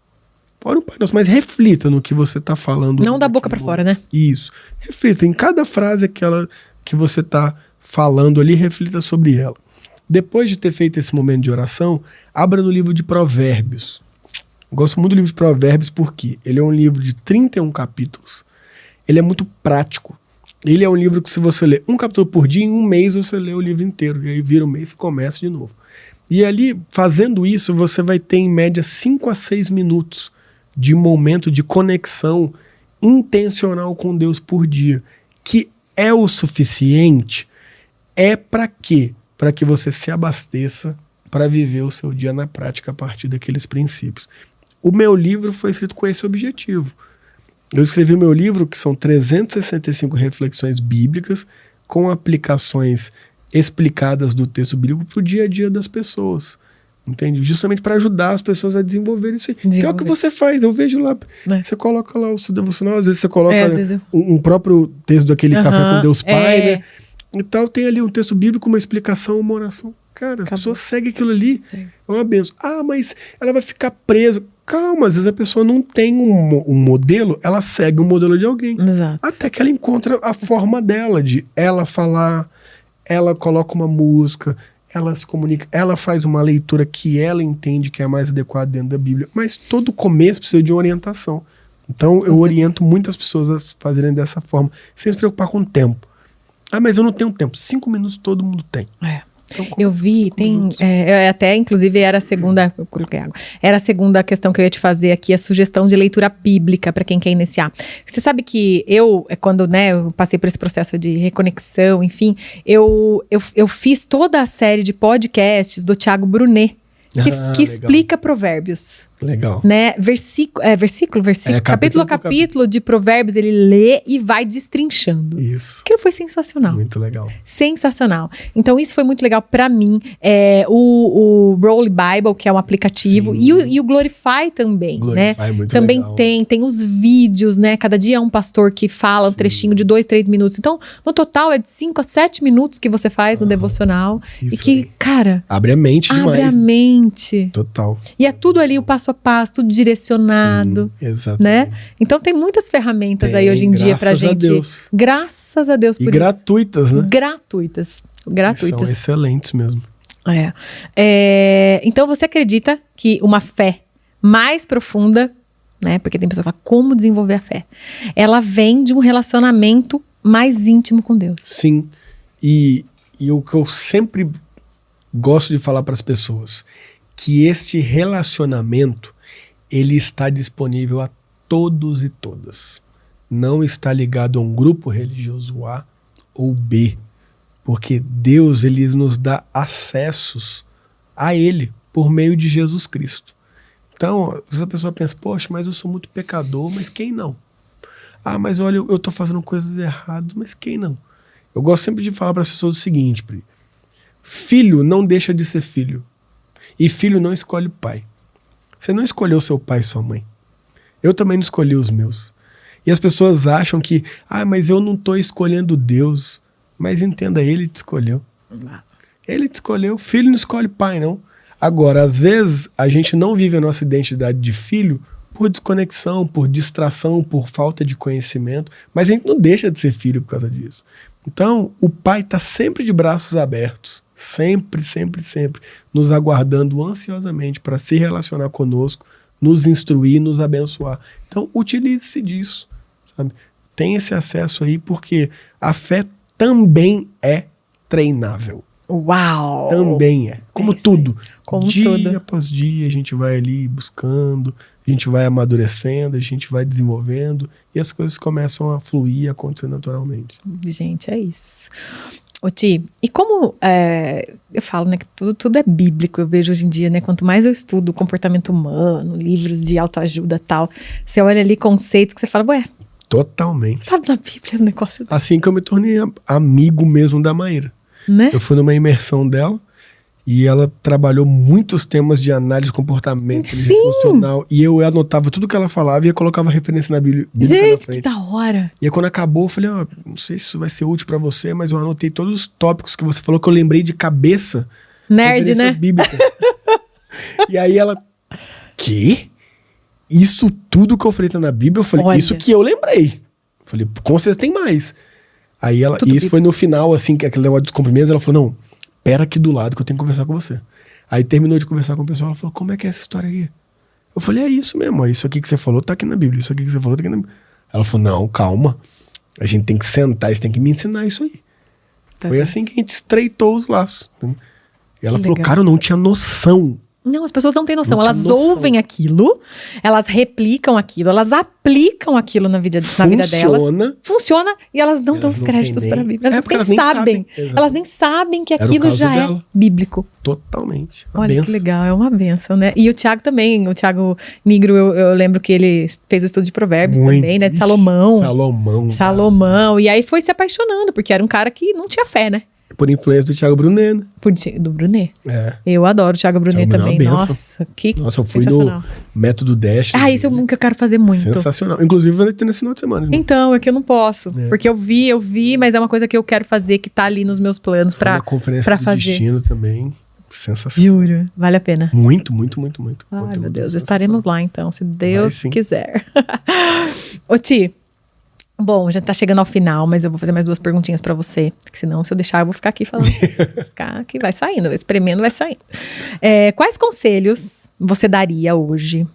Ore um Pai Nosso, mas reflita no que você tá falando. Não da boca para fora, né? Isso. Reflita em cada frase que você está falando ali, reflita sobre ela. Depois de ter feito esse momento de oração, abra no livro de Provérbios. Eu gosto muito do livro de Provérbios porque ele é um livro de 31 capítulos. Ele é muito prático. Ele é um livro que se você ler um capítulo por dia, em um mês você lê o livro inteiro. E aí vira um mês e começa de novo. E ali, fazendo isso, você vai ter em média 5 a 6 minutos de momento de conexão intencional com Deus por dia. Que é o suficiente? É para quê? Para que você se abasteça para viver o seu dia na prática a partir daqueles princípios. O meu livro foi escrito com esse objetivo. Eu escrevi o meu livro, que são 365 reflexões bíblicas, com aplicações explicadas do texto bíblico para o dia a dia das pessoas. Entende? Justamente para ajudar as pessoas a desenvolverem isso aí. Que é o que você faz, eu vejo lá. Você coloca lá o seu devocional, às vezes você coloca um próprio texto daquele Café com Deus Pai, né? E tal, tem ali um texto bíblico, uma explicação, uma oração. Cara, a pessoa segue aquilo ali, é uma benção. Ah, mas ela vai ficar presa. Calma, às vezes a pessoa não tem um modelo, ela segue o modelo de alguém. Exato. Até que ela encontra a forma dela, de ela falar, ela coloca uma música, ela se comunica, ela faz uma leitura que ela entende que é mais adequada dentro da Bíblia. Mas todo começo precisa de uma orientação. Então eu oriento muitas pessoas a fazerem dessa forma, sem se preocupar com o tempo. Ah, mas eu não tenho tempo. 5 minutos todo mundo tem. Então, eu vi, tem até inclusive era a segunda, eu coloquei água, era a segunda questão que eu ia te fazer aqui, a sugestão de leitura bíblica para quem quer iniciar. Você sabe que quando eu passei por esse processo de reconexão, enfim, eu fiz toda a série de podcasts do Thiago Brunet, que explica Provérbios. Legal. Né? Versículo, capítulo a capítulo de Provérbios, ele lê e vai destrinchando. Isso. Aquilo foi sensacional. Muito legal. Sensacional. Então isso foi muito legal pra mim. O Rowly Bible, que é um aplicativo, e o Glorify também, né? É muito também legal. tem os vídeos, né? Cada dia é um pastor que fala um trechinho de 2, 3 minutos. Então, no total é de 5 a 7 minutos que você faz no devocional. E que, aí. Cara, abre a mente demais. Abre a mente. Total. E é tudo ali, o passo a passo, tudo direcionado. Sim, exatamente. Né? Então tem muitas ferramentas aí hoje em dia pra gente. Deus. Graças a Deus por isso. E gratuitas, né? Gratuitas. São excelentes mesmo. Então você acredita que uma fé mais profunda, né? Porque tem pessoas que falam como desenvolver a fé. Ela vem de um relacionamento mais íntimo com Deus. Sim. E o que eu sempre gosto de falar para as pessoas, que este relacionamento, ele está disponível a todos e todas. Não está ligado a um grupo religioso A ou B. Porque Deus, ele nos dá acessos a ele por meio de Jesus Cristo. Então, se a pessoa pensa, poxa, mas eu sou muito pecador, mas quem não? Ah, mas olha, eu estou fazendo coisas erradas, mas quem não? Eu gosto sempre de falar para as pessoas o seguinte, Pri. Filho não deixa de ser filho. E filho não escolhe pai. Você não escolheu seu pai e sua mãe. Eu também não escolhi os meus. E as pessoas acham que, mas eu não estou escolhendo Deus. Mas entenda, ele te escolheu. Ele te escolheu. Filho não escolhe pai, não. Agora, às vezes, a gente não vive a nossa identidade de filho por desconexão, por distração, por falta de conhecimento. Mas a gente não deixa de ser filho por causa disso. Então, o pai está sempre de braços abertos. Sempre, sempre, sempre. Nos aguardando ansiosamente para se relacionar conosco, nos instruir, nos abençoar. Então, utilize-se disso. Sabe? Tem esse acesso aí, porque a fé também é treinável. Uau! Também é. Como tudo. Como dia tudo. após dia, a gente vai ali buscando, a gente vai amadurecendo, a gente vai desenvolvendo e as coisas começam a fluir, a acontecer naturalmente. Gente, é isso. Ô Ti, e como eu falo, né, que tudo é bíblico, eu vejo hoje em dia, né, quanto mais eu estudo comportamento humano, livros de autoajuda e tal, você olha ali conceitos que você fala, Totalmente. tá na Bíblia o negócio. Assim que eu me tornei amigo mesmo da Maíra. Né? Eu fui numa imersão dela e ela trabalhou muitos temas de análise de comportamento, inteligência emocional, e eu anotava tudo que ela falava e eu colocava referência na Bíblia. Gente, que da hora! E aí quando acabou, eu falei, não sei se isso vai ser útil pra você, mas eu anotei todos os tópicos que você falou que eu lembrei de cabeça. Nerd, né? Bíblicas. E aí ela, quê? Isso tudo que eu falei tá na Bíblia? Eu falei, Olha. Isso que eu lembrei. Eu falei, com certeza tem mais. Aí ela, Tudo e isso bíblico. foi no final, assim, que aquele negócio dos cumprimentos, ela falou, não, pera aqui do lado que eu tenho que conversar com você. Aí terminou de conversar com o pessoal, ela falou, como é que é essa história aqui? Eu falei, é isso mesmo, isso aqui que você falou tá aqui na Bíblia, isso aqui que você falou tá aqui na Bíblia. Ela falou, não, calma, a gente tem que sentar, você tem que me ensinar isso aí. Tá Foi bem. assim que a gente estreitou os laços. E ela Que falou, legal. cara, eu não tinha noção. Não, as pessoas não têm noção. Não tem Elas noção. ouvem aquilo, elas replicam aquilo, elas aplicam aquilo na vida delas. Funciona e elas não dão os não créditos têm para a nem- Bíblia. Elas porque nem sabem. Exato. Elas nem sabem que Era o aquilo caso já dela. é bíblico. Totalmente. Uma Olha benção. que legal, é uma benção, né? E o Tiago também, o Tiago Nigro, eu lembro que ele fez o estudo de Provérbios Muito. também, né? De Salomão. Salomão. E aí foi se apaixonando, porque era um cara que não tinha fé, né? Por influência do Thiago Brunet, né? Do Brunet. É. Eu adoro o Thiago Brunet Thiago Brunet é também. uma benção. Nossa, que Nossa, eu fui sensacional. no Método Dash. Isso eu nunca quero fazer muito. Sensacional. Inclusive, vai ter nesse final de semana. Então, é que eu não posso. Porque eu vi, mas é uma coisa que eu quero fazer, que tá ali nos meus planos Foi pra na conferência pra do fazer. Destino também. Sensacional. Juro, vale a pena. Muito, muito, muito, muito. Ai, Conteúdo meu Deus, sensacional. estaremos lá então, se Deus sim. quiser. Ô Ti, bom, já tá chegando ao final, mas eu vou fazer mais 2 perguntinhas pra você, porque senão se eu deixar eu vou ficar aqui falando. Ficar aqui, vai saindo, espremendo, vai saindo. Quais conselhos você daria hoje,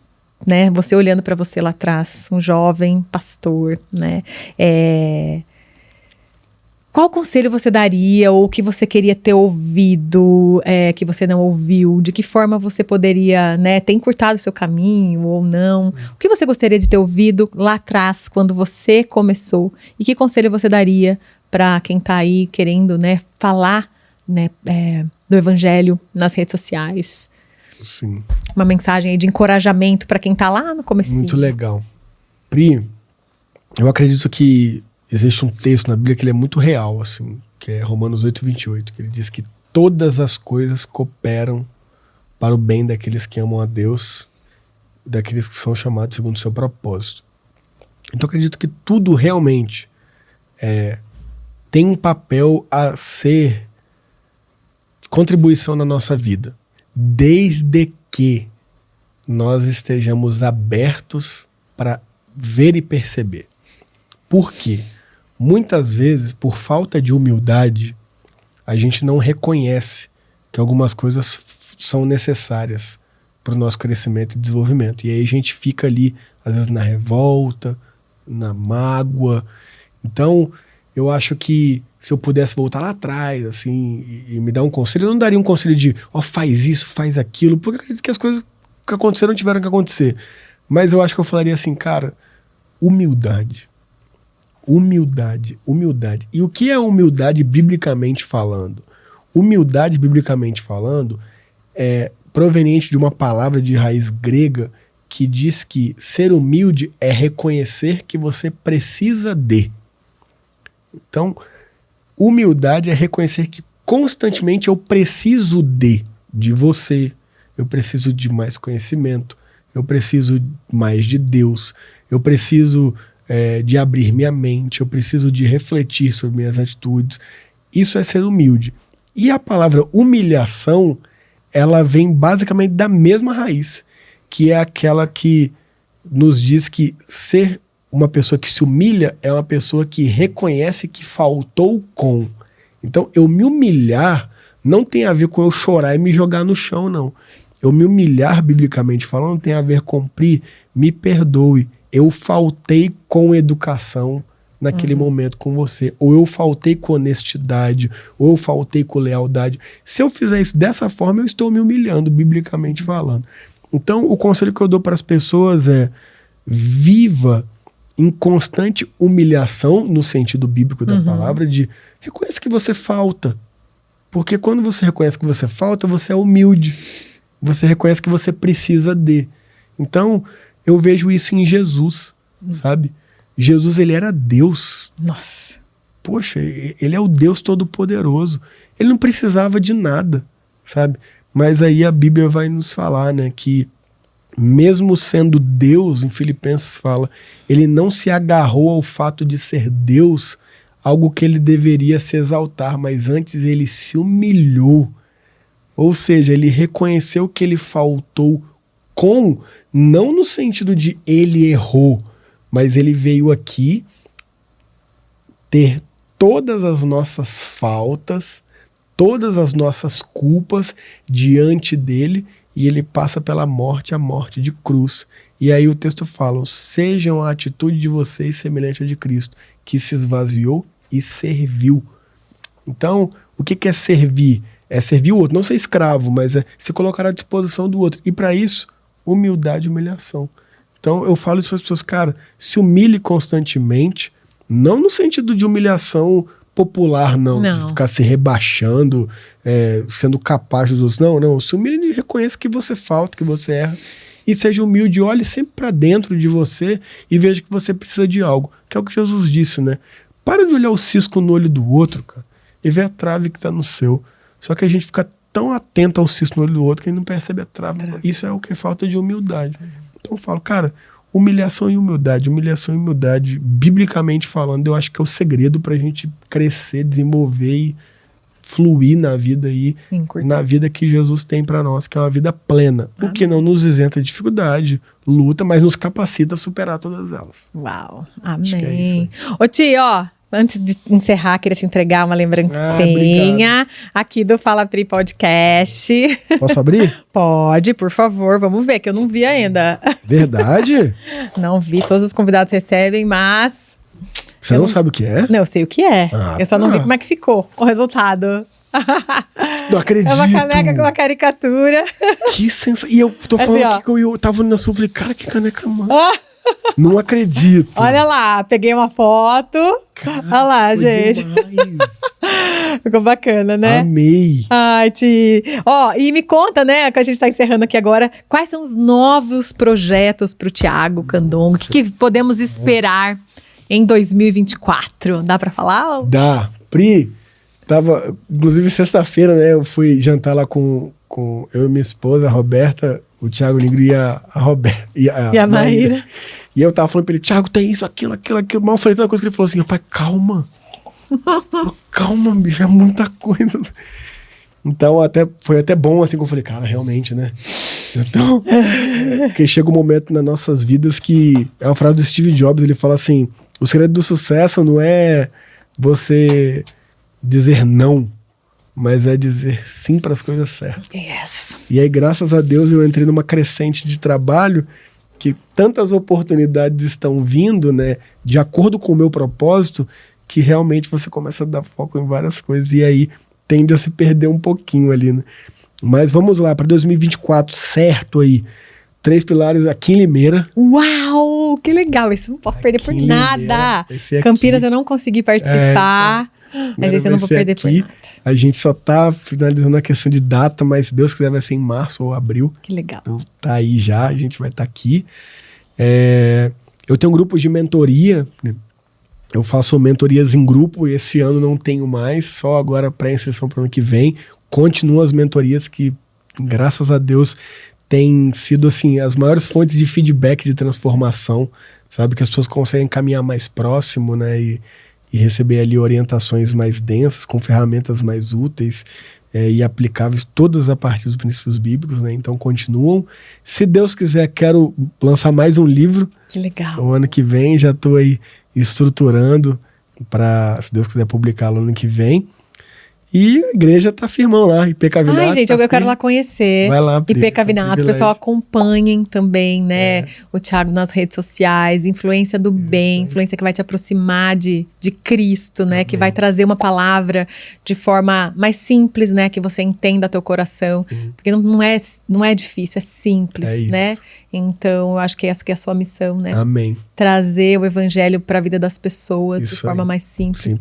né? Você olhando pra você lá atrás, um jovem pastor, né? Qual conselho você daria ou que você queria ter ouvido, que você não ouviu? De que forma você poderia, né, ter encurtado o seu caminho ou não? Sim. O que você gostaria de ter ouvido lá atrás, quando você começou? E que conselho você daria para quem está aí querendo, né, falar, né, do evangelho nas redes sociais? Sim. Uma mensagem aí de encorajamento para quem está lá no comecinho. Muito legal. Pri, eu acredito que existe um texto na Bíblia que ele é muito real, assim, que é Romanos 8:28, que ele diz que todas as coisas cooperam para o bem daqueles que amam a Deus, daqueles que são chamados segundo o seu propósito. Então eu acredito que tudo realmente tem um papel a ser contribuição na nossa vida, desde que nós estejamos abertos para ver e perceber. Por quê? Muitas vezes, por falta de humildade, a gente não reconhece que algumas coisas são necessárias para o nosso crescimento e desenvolvimento. E aí a gente fica ali, às vezes, na revolta, na mágoa. Então, eu acho que se eu pudesse voltar lá atrás, assim, e me dar um conselho, eu não daria um conselho de, faz isso, faz aquilo, porque eu acredito que as coisas que aconteceram tiveram que acontecer. Mas eu acho que eu falaria assim, cara, humildade. Humildade, humildade. E o que é humildade biblicamente falando? Humildade, biblicamente falando, é proveniente de uma palavra de raiz grega que diz que ser humilde é reconhecer que você precisa de. Então, humildade é reconhecer que constantemente eu preciso de você. Eu preciso de mais conhecimento. Eu preciso mais de Deus. Eu preciso de abrir minha mente. Eu preciso de refletir sobre minhas atitudes. Isso é ser humilde. E a palavra humilhação, ela vem basicamente da mesma raiz, que é aquela que nos diz que ser uma pessoa que se humilha é uma pessoa que reconhece que faltou com. Então, eu me humilhar não tem a ver com eu chorar e me jogar no chão, não. Eu me humilhar, biblicamente falando, tem a ver com me perdoe. Eu faltei com educação naquele momento com você. Ou eu faltei com honestidade, ou eu faltei com lealdade. Se eu fizer isso dessa forma, eu estou me humilhando, biblicamente falando. Então, o conselho que eu dou para as pessoas é: viva em constante humilhação, no sentido bíblico da palavra, de reconheça que você falta. Porque quando você reconhece que você falta, você é humilde. Você reconhece que você precisa de. Então, eu vejo isso em Jesus, sabe? Jesus, ele era Deus. Nossa. Poxa, ele é o Deus Todo-Poderoso. Ele não precisava de nada, sabe? Mas aí a Bíblia vai nos falar, né, que mesmo sendo Deus, em Filipenses fala, ele não se agarrou ao fato de ser Deus, algo que ele deveria se exaltar, mas antes ele se humilhou. Ou seja, ele reconheceu que ele faltou não no sentido de ele errou, mas ele veio aqui ter todas as nossas faltas, todas as nossas culpas diante dele, e ele passa pela morte, a morte de cruz. E aí o texto fala: sejam a atitude de vocês semelhante à de Cristo, que se esvaziou e serviu. Então, o que é servir? É servir o outro, não ser escravo, mas é se colocar à disposição do outro. E para isso, humildade e humilhação. Então eu falo isso para as pessoas, cara, se humilhe constantemente, não no sentido de humilhação popular, não. De ficar se rebaixando, sendo capaz dos outros. Não. Se humilhe e reconheça que você falta, que você erra. E seja humilde, olhe sempre para dentro de você e veja que você precisa de algo. Que é o que Jesus disse, né? Para de olhar o cisco no olho do outro, cara, e ver a trave que está no seu. Só que a gente fica tão atento ao cisco no olho do outro que a gente não percebe a trave. Isso é o que é falta de humildade. Então eu falo, cara, humilhação e humildade, biblicamente falando, eu acho que é o segredo pra gente crescer, desenvolver e fluir na vida aí, na vida que Jesus tem pra nós, que é uma vida plena. O que não nos isenta de dificuldade, luta, mas nos capacita a superar todas elas. Uau, amém. Ô Ti, antes de encerrar, queria te entregar uma lembrancinha aqui do Fala Pri Podcast. Posso abrir? Pode, por favor, vamos ver, que eu não vi ainda. Verdade? Não vi, todos os convidados recebem, mas... Você não sabe o que é? Não, eu sei o que é. Eu só não vi como é que ficou o resultado. Não acredito. É uma caneca com uma caricatura. Que sensação. E eu tô falando assim, que eu tava na sua, falei, cara, que caneca, mano. Não acredito. Olha lá, peguei uma foto. Olha lá, gente. Ficou bacana, né? Amei. Ai, Ti. E me conta, né, que a gente tá encerrando aqui agora, quais são os novos projetos pro Thiago Candongo? O que podemos esperar em 2024? Dá pra falar? Dá. Pri, inclusive sexta-feira, né, eu fui jantar lá com eu e minha esposa, a Roberta, o Thiago Nigro e a Roberta. E a Maíra. E eu tava falando pra ele, Thiago, tem isso, aquilo. Mal falei tanta coisa que ele falou assim, rapaz, calma. Calma, bicho, é muita coisa. Então foi até bom, assim, que eu falei, cara, realmente, né? Então, porque chega um momento nas nossas vidas que é uma frase do Steve Jobs, ele fala assim, o segredo do sucesso não é você dizer não, mas é dizer sim para as coisas certas. Yes. E aí, graças a Deus, eu entrei numa crescente de trabalho que tantas oportunidades estão vindo, né, de acordo com o meu propósito, que realmente você começa a dar foco em várias coisas e aí tende a se perder um pouquinho ali, né? Mas vamos lá, para 2024, certo aí. 3 pilares aqui em Limeira. Uau, que legal. Esse eu não posso perder por nada. Campinas eu não consegui participar, mas esse eu não vou perder por nada. A gente só tá finalizando a questão de data, mas se Deus quiser vai ser em março ou abril. Que legal. Então tá aí já, a gente vai estar aqui. Eu tenho um grupo de mentoria, né? Eu faço mentorias em grupo e esse ano não tenho mais, só agora pré-inscrição para o ano que vem. Continuo as mentorias que, graças a Deus, têm sido assim, as maiores fontes de feedback, de transformação, sabe? Que as pessoas conseguem caminhar mais próximo, né? E receber ali orientações mais densas, com ferramentas mais úteis e aplicáveis, todas a partir dos princípios bíblicos, né? Então continuam. Se Deus quiser, quero lançar mais um livro. Que legal. O ano que vem, já estou aí estruturando para, se Deus quiser, publicá-lo ano que vem. E a igreja tá firmão lá, IP Cavinato. Ai, gente, eu quero lá conhecer. Vai lá, IP Cavinato, o pessoal acompanhem também, né? O Thiago nas redes sociais, influência do bem, influência que vai te aproximar de Cristo, né? Amém. Que vai trazer uma palavra de forma mais simples, né? Que você entenda teu coração. Porque não é difícil, é simples, né? Então, eu acho que essa que é a sua missão, né? Amém. Trazer o evangelho para a vida das pessoas de forma mais simples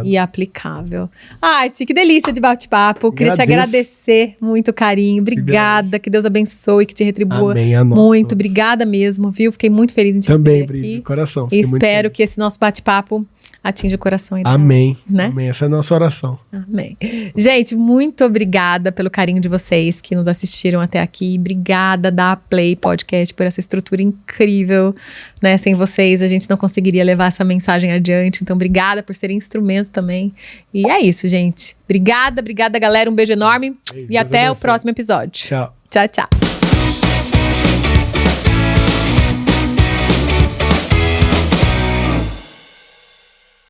e aplicável. Ai, Ti, que delícia de bate-papo. Queria te agradecer muito, carinho. Obrigada, que Deus abençoe, que te retribua. Amém, muito. Obrigada mesmo, viu? Fiquei muito feliz em te também, receber aqui. De coração. E espero que esse nosso bate-papo atinja o coração. Amém. Né? Amém. Essa é a nossa oração. Amém. Gente, muito obrigada pelo carinho de vocês que nos assistiram até aqui. Obrigada da Play Podcast por essa estrutura incrível, né? Sem vocês a gente não conseguiria levar essa mensagem adiante. Então, obrigada por serem instrumento também. E é isso, gente. Obrigada, galera. Um beijo enorme. E até o próximo episódio. Tchau. Tchau, tchau.